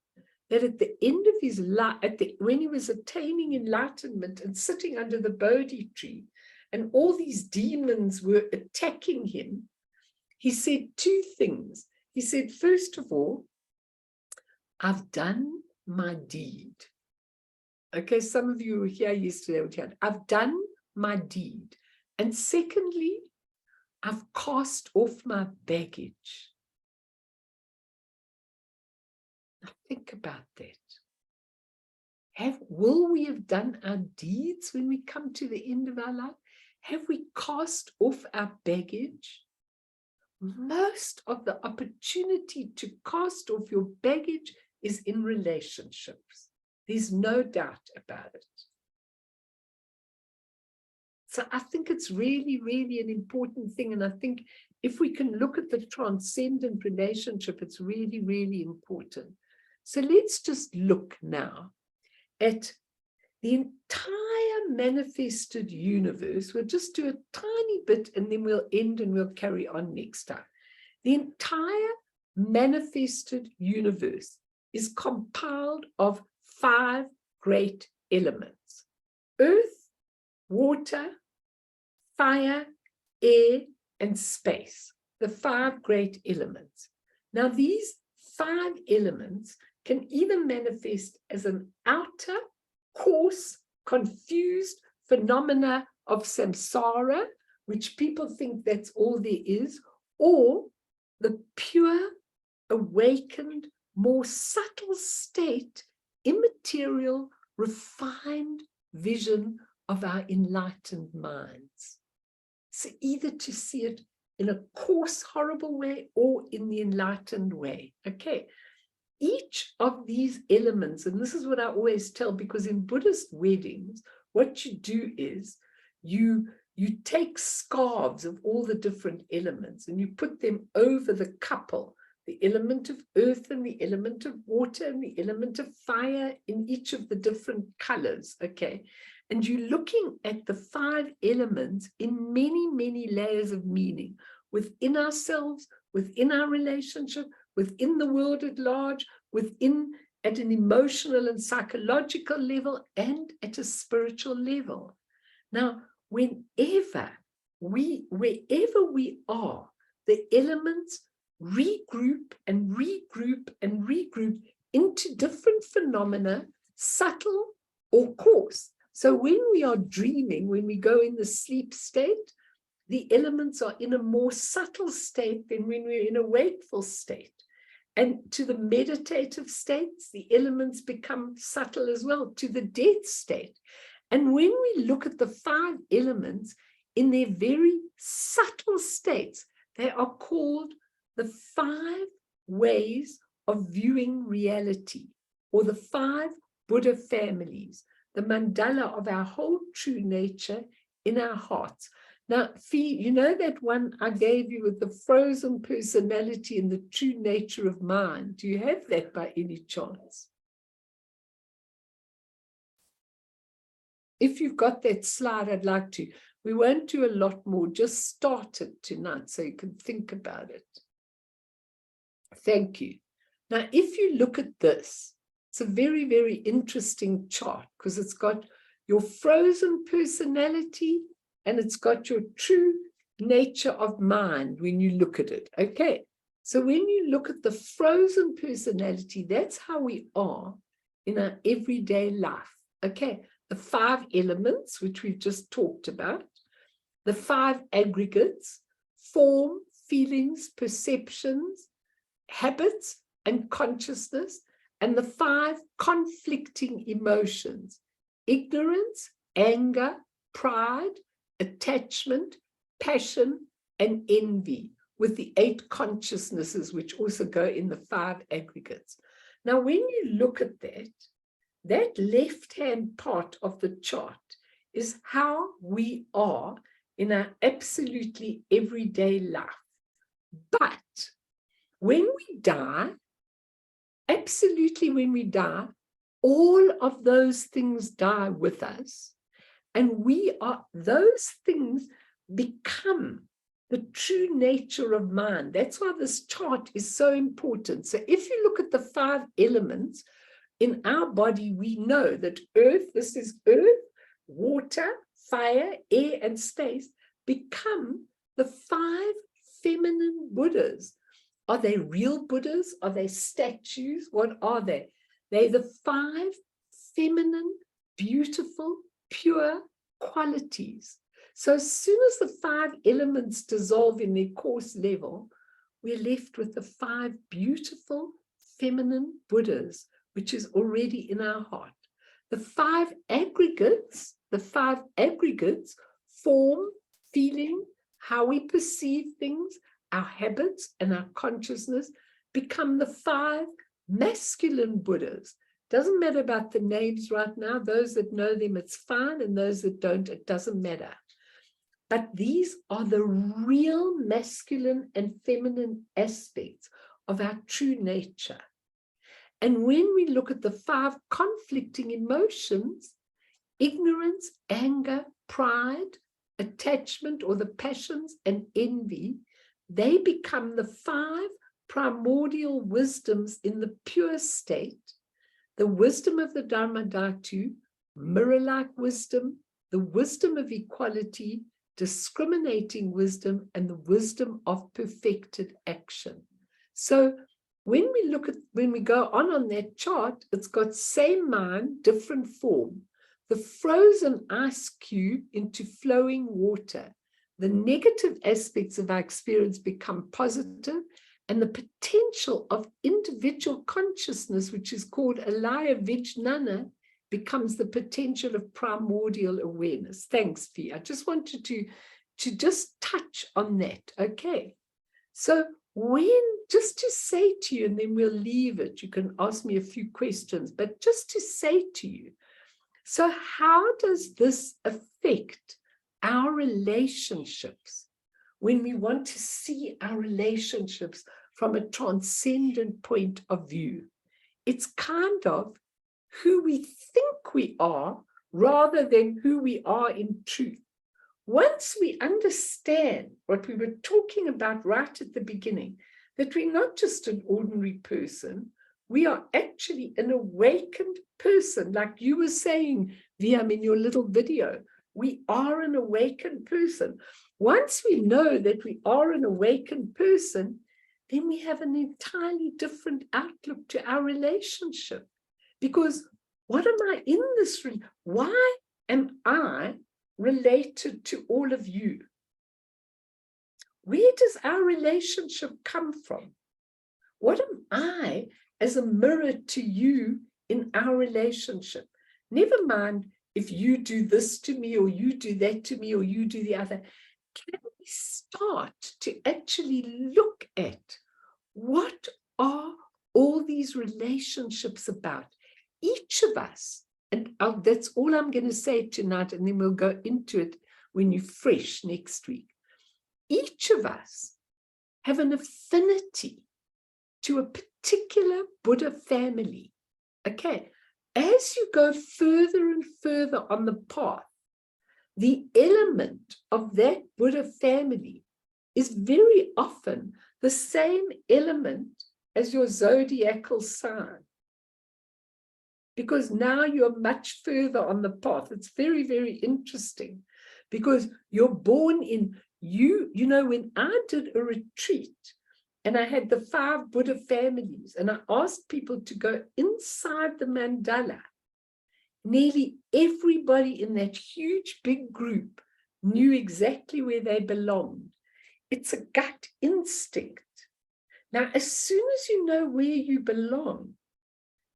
that at the end of his life, when he was attaining enlightenment and sitting under the Bodhi tree, and all these demons were attacking him, he said two things. He said, first of all, I've done my deed. Okay, some of you were here yesterday. I've done my deed. And secondly, I've cast off my baggage. Now think about that. Will we have done our deeds when we come to the end of our life? Have we cast off our baggage? Most of the opportunity to cast off your baggage is in relationships. There's no doubt about it. So I think it's really, really an important thing. And I think if we can look at the transcendent relationship, it's really, really important. So let's just look now at the entire manifested universe. We'll just do a tiny bit and then we'll end and we'll carry on next time. The entire manifested universe is compiled of 5 great elements: earth, water, fire, air, and space. The 5 great elements. Now, these 5 elements can either manifest as an outer, coarse, confused phenomena of samsara, which people think that's all there is, or the pure, awakened, more subtle state, immaterial, refined vision of our enlightened minds. So either to see it in a coarse, horrible way or in the enlightened way. Okay. Each of these elements, and this is what I always tell, because in Buddhist weddings, what you do is you take scarves of all the different elements and you put them over the couple, the element of earth and the element of water and the element of fire in each of the different colors, okay? And you're looking at the 5 elements in many, many layers of meaning within ourselves, within our relationship, within the world at large, within at an emotional and psychological level, and at a spiritual level. Now, wherever we are, the elements regroup and regroup and regroup into different phenomena, subtle or coarse. So when we are dreaming, when we go in the sleep state, the elements are in a more subtle state than when we're in a wakeful state. And to the meditative states, the elements become subtle as well, to the death state. And when we look at the 5 elements in their very subtle states, they are called the 5 ways of viewing reality, or the 5 Buddha families, the mandala of our whole true nature in our hearts. Now, Fee, you know that one I gave you with the frozen personality and the true nature of mind? Do you have that by any chance? If you've got that slide, I'd like to. We won't do a lot more, just start it tonight so you can think about it. Thank you. Now, if you look at this, it's a very, very interesting chart because it's got your frozen personality and it's got your true nature of mind when you look at it. Okay, so when you look at the frozen personality, that's how we are in our everyday life. Okay, the 5 elements, which we've just talked about, the 5 aggregates, form, feelings, perceptions, habits, and consciousness, and the 5 conflicting emotions, ignorance, anger, pride, attachment, passion, and envy, with the 8 consciousnesses, which also go in the 5 aggregates. Now, when you look at that, that left-hand part of the chart is how we are in our absolutely everyday life. But when we die, absolutely when we die, all of those things die with us. And those things become the true nature of mind. That's why this chart is so important. So if you look at the 5 elements in our body, we know that earth, this is earth, water, fire, air, and space, become the 5 feminine Buddhas. Are they real Buddhas? Are they statues? What are they? They're the 5 feminine, beautiful, pure qualities. So as soon as the 5 elements dissolve in their coarse level, we're left with the 5 beautiful feminine Buddhas, which is already in our heart. The 5 aggregates, form, feeling, how we perceive things, our habits and our consciousness, become the 5 masculine Buddhas. Doesn't matter about the names right now. Those that know them, it's fine. And those that don't, it doesn't matter. But these are the real masculine and feminine aspects of our true nature. And when we look at the 5 conflicting emotions, ignorance, anger, pride, attachment, or the passions, and envy, they become the 5 primordial wisdoms in the pure state. The wisdom of the Dharmadhatu, mirror-like wisdom, the wisdom of equality, discriminating wisdom, and the wisdom of perfected action. So when we go on that chart, it's got same mind, different form. The frozen ice cube into flowing water. The negative aspects of our experience become positive, and the potential of individual consciousness, which is called alaya vijnana, becomes the potential of primordial awareness. Thanks, Fee. I just wanted to just touch on that. Okay. So just to say to you, and then we'll leave it, you can ask me a few questions, but just to say to you, so how does this affect our relationships when we want to see our relationships from a transcendent point of view? It's kind of who we think we are rather than who we are in truth. Once we understand what we were talking about right at the beginning, that we're not just an ordinary person, we are actually an awakened person, like you were saying, Viam, in your little video. We are an awakened person. Once we know that we are an awakened person, then we have an entirely different outlook to our relationship. Because what am I in this? Why am I related to all of you? Where does our relationship come from? What am I as a mirror to you in our relationship? Never mind if you do this to me, or you do that to me, or you do the other. Can we start to actually look at what are all these relationships about? Each of us, and that's all I'm going to say tonight, and then we'll go into it when you're fresh next week. Each of us have an affinity to a particular Buddha family. Okay, as you go further and further on the path, the element of that Buddha family is very often the same element as your zodiacal sign. Because now you're much further on the path. It's very, very interesting, because you're born in you know, when I did a retreat and I had the 5 Buddha families and I asked people to go inside the mandala, nearly everybody in that huge big group knew exactly where they belonged. It's a gut instinct. Now, as soon as you know where you belong,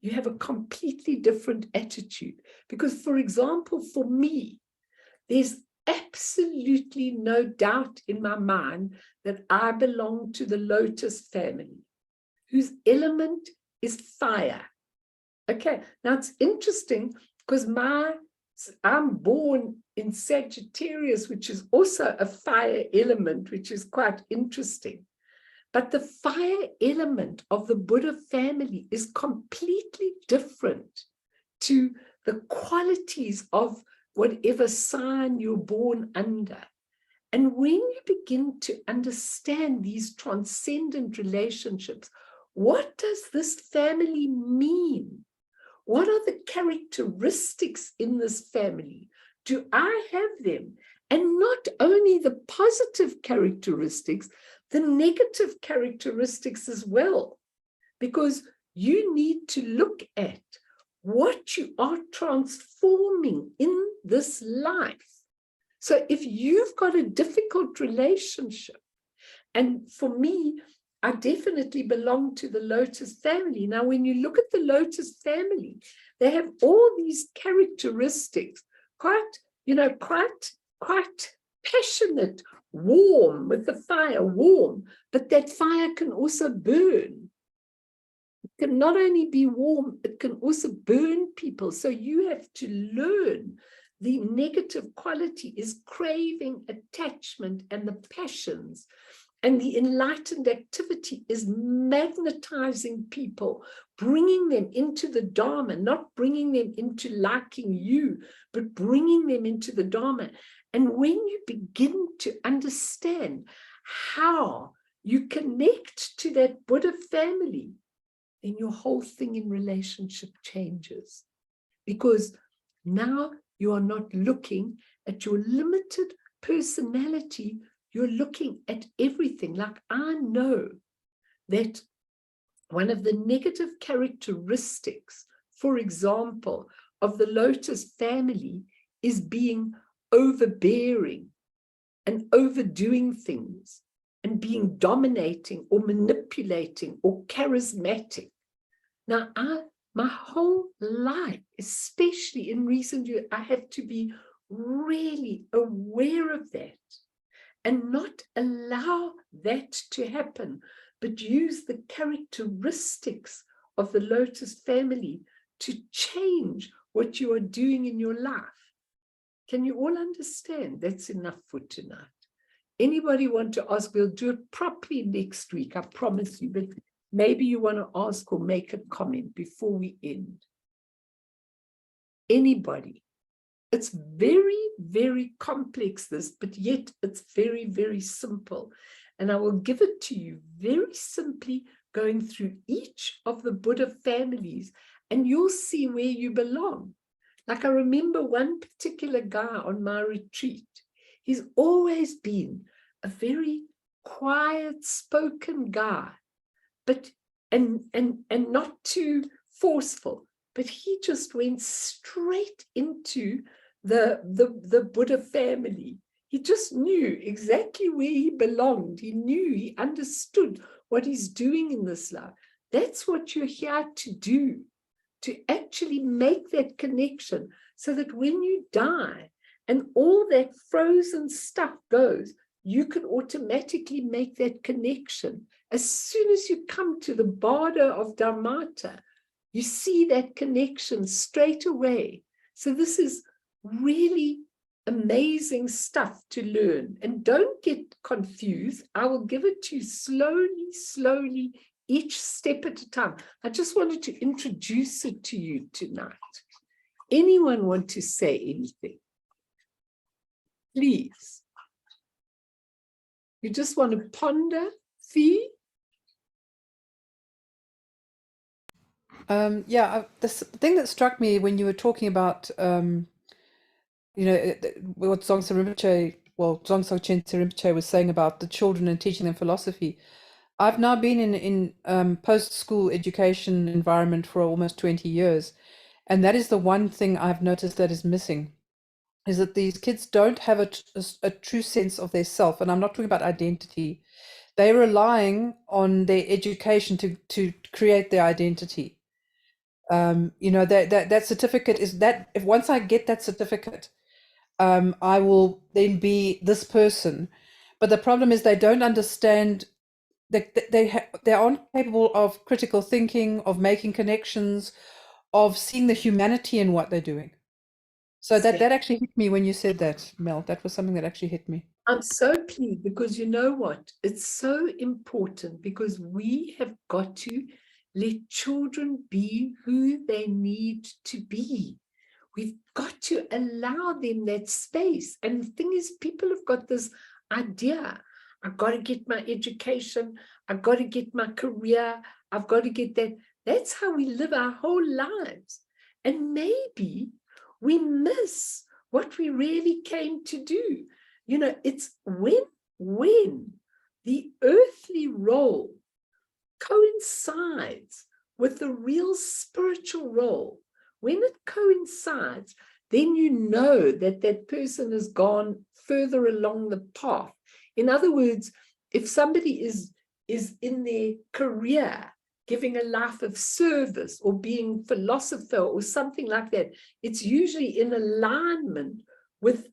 you have a completely different attitude. Because, for example, for me, there's absolutely no doubt in my mind that I belong to the Lotus family, whose element is fire. Okay, now it's interesting because I'm born in Sagittarius, which is also a fire element, which is quite interesting. But the fire element of the Buddha family is completely different to the qualities of whatever sign you're born under. And when you begin to understand these transcendent relationships, what does this family mean? What are the characteristics in this family? Do I have them? And not only the positive characteristics, the negative characteristics as well, because you need to look at what you are transforming in this life. So if you've got a difficult relationship, and for me, I definitely belong to the Lotus family. Now, when you look at the Lotus family, they have all these characteristics, quite passionate, warm, with the fire, warm, but that fire can also burn. It can not only be warm, it can also burn people. So you have to learn. The negative quality is craving, attachment, and the passions. And the enlightened activity is magnetizing people, bringing them into the Dharma, not bringing them into liking you, but bringing them into the Dharma. And when you begin to understand how you connect to that Buddha family, then your whole thing in relationship changes. Because now you are not looking at your limited personality, you're looking at everything. Like, I know that one of the negative characteristics, for example, of the Lotus family is being overbearing and overdoing things. and being dominating or manipulating or charismatic. Now, my whole life, especially in recent years, I have to be really aware of that and not allow that to happen, but use the characteristics of the Lotus family to change what you are doing in your life. Can you all understand? That's enough for tonight. Anybody want to ask? We'll do it properly next week, I promise you, but maybe you want to ask or make a comment before we end. Anybody? It's very, very complex, this, but yet it's very, very simple. And I will give it to you very simply, going through each of the Buddha families, and you'll see where you belong. Like I remember one particular guy on my retreat. He's always been a very quiet spoken guy, but and not too forceful, but he just went straight into the Buddha family. He just knew exactly where he belonged. He knew, he understood what he's doing in this life. That's what you're here to do, to actually make that connection, so that when you die and all that frozen stuff goes, you can automatically make that connection. As soon as you come to the border of Dharmata, you see that connection straight away. So this is really amazing stuff to learn. And don't get confused. I will give it to you slowly, slowly, each step at a time. I just wanted to introduce it to you tonight. Anyone want to say anything? Please. You just want to ponder, Fee? Yeah, the thing that struck me when you were talking about, what Dzongsa Rinpoche, Dzongsa Khyentse Rinpoche was saying about the children and teaching them philosophy. I've now been in post-school education environment for almost 20 years. And that is the one thing I've noticed that is missing, is that these kids don't have a true sense of their self. And I'm not talking about identity. They're relying on their education to create their identity. That certificate is that, if once I get that certificate, I will then be this person. But the problem is they don't understand that they aren't capable of critical thinking, of making connections, of seeing the humanity in what they're doing. So that actually hit me when you said that, Mel. That was something that actually hit me. I'm so pleased, because you know what? It's so important, because we have got to let children be who they need to be. We've got to allow them that space. And the thing is, people have got this idea, I've got to get my education, I've got to get my career, I've got to get that. That's how we live our whole lives. And maybe we miss what we really came to do. You know, it's when the earthly role coincides with the real spiritual role, when it coincides, then you know that that person has gone further along the path. In other words, if somebody is in their career, giving a life of service or being philosopher or something like that, it's usually in alignment with,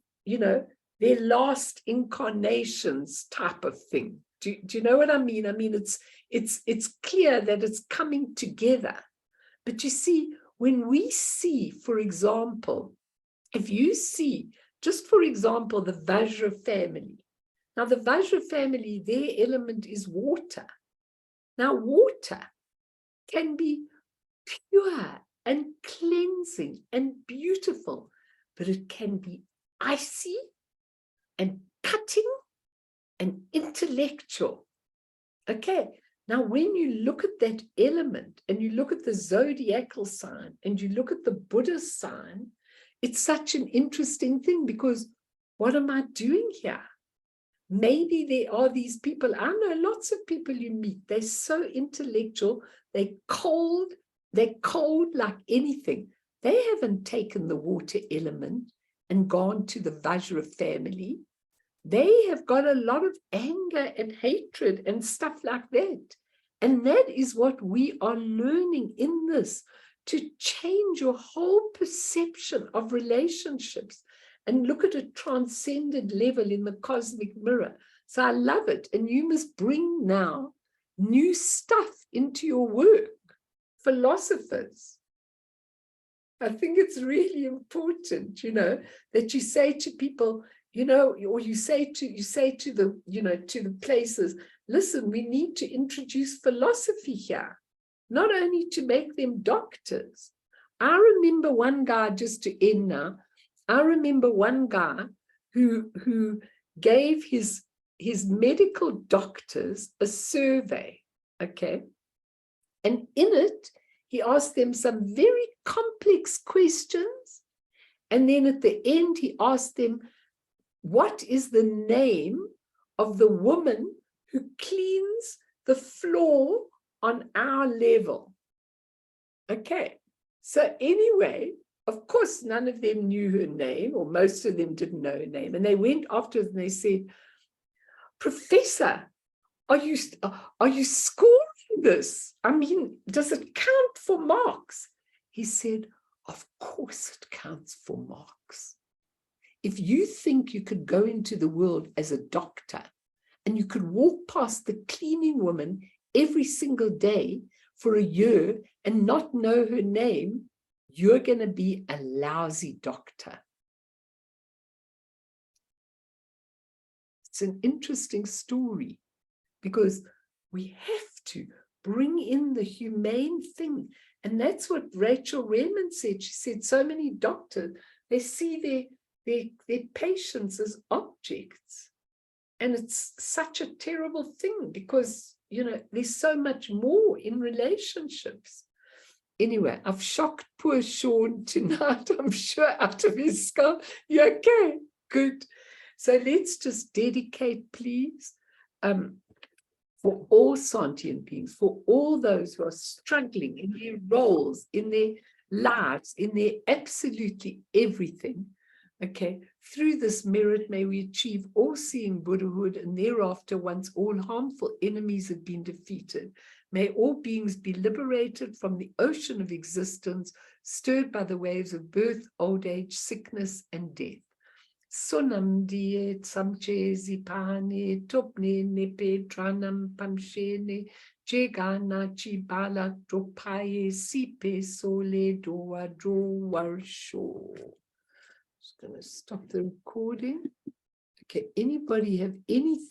their last incarnations type of thing. Do you know what I mean? I mean, it's clear that it's coming together. But you see, when we see, for example, if you see, just for example, the Vajra family. Now, the Vajra family, their element is water. Now, water can be pure and cleansing and beautiful, but it can be icy and cutting and intellectual. Okay, now when you look at that element and you look at the zodiacal sign and you look at the Buddha sign, it's such an interesting thing, because what am I doing here? Maybe there are these people, I know lots of people you meet, they're so intellectual, they're cold like anything. They haven't taken the water element and gone to the Vajra family. they have got a lot of anger and hatred and stuff like that. And that is what we are learning in this, to change your whole perception of relationships and look at a transcendent level in the cosmic mirror. So I love it. And you must bring now new stuff into your work, philosophers. I think it's really important, that you say to people, or you say to the, to the places, listen, we need to introduce philosophy here, not only to make them doctors. I remember one guy, just to end now, I remember one guy who gave his medical doctors a survey, okay? And in it, he asked them some very complex questions. And then at the end, he asked them, what is the name of the woman who cleans the floor on our level? Okay, so anyway, of course, none of them knew her name, or most of them didn't know her name. And they went after her and they said, Professor, are you scoring this? I mean, does it count for marks? He said, of course it counts for marks. If you think you could go into the world as a doctor and you could walk past the cleaning woman every single day for a year and not know her name, you're going to be a lousy doctor. It's an interesting story because we have to bring in the humane thing. And that's what Rachel Raymond said. She said so many doctors, they see their patients as objects. And it's such a terrible thing because, there's so much more in relationships. Anyway, I've shocked poor Sean tonight, I'm sure, out of his skull. You okay? Good. So let's just dedicate, please, for all sentient beings, for all those who are struggling in their roles, in their lives, in their absolutely everything. Okay, through this merit, may we achieve all-seeing Buddhahood, and thereafter, once all harmful enemies have been defeated, may all beings be liberated from the ocean of existence, stirred by the waves of birth, old age, sickness, and death. Sunam die samche zipane topne nepe tranam pamshene jegana chibala dropaye sipe sole doa dro warsho. Just going to stop the recording. Okay, anybody have anything?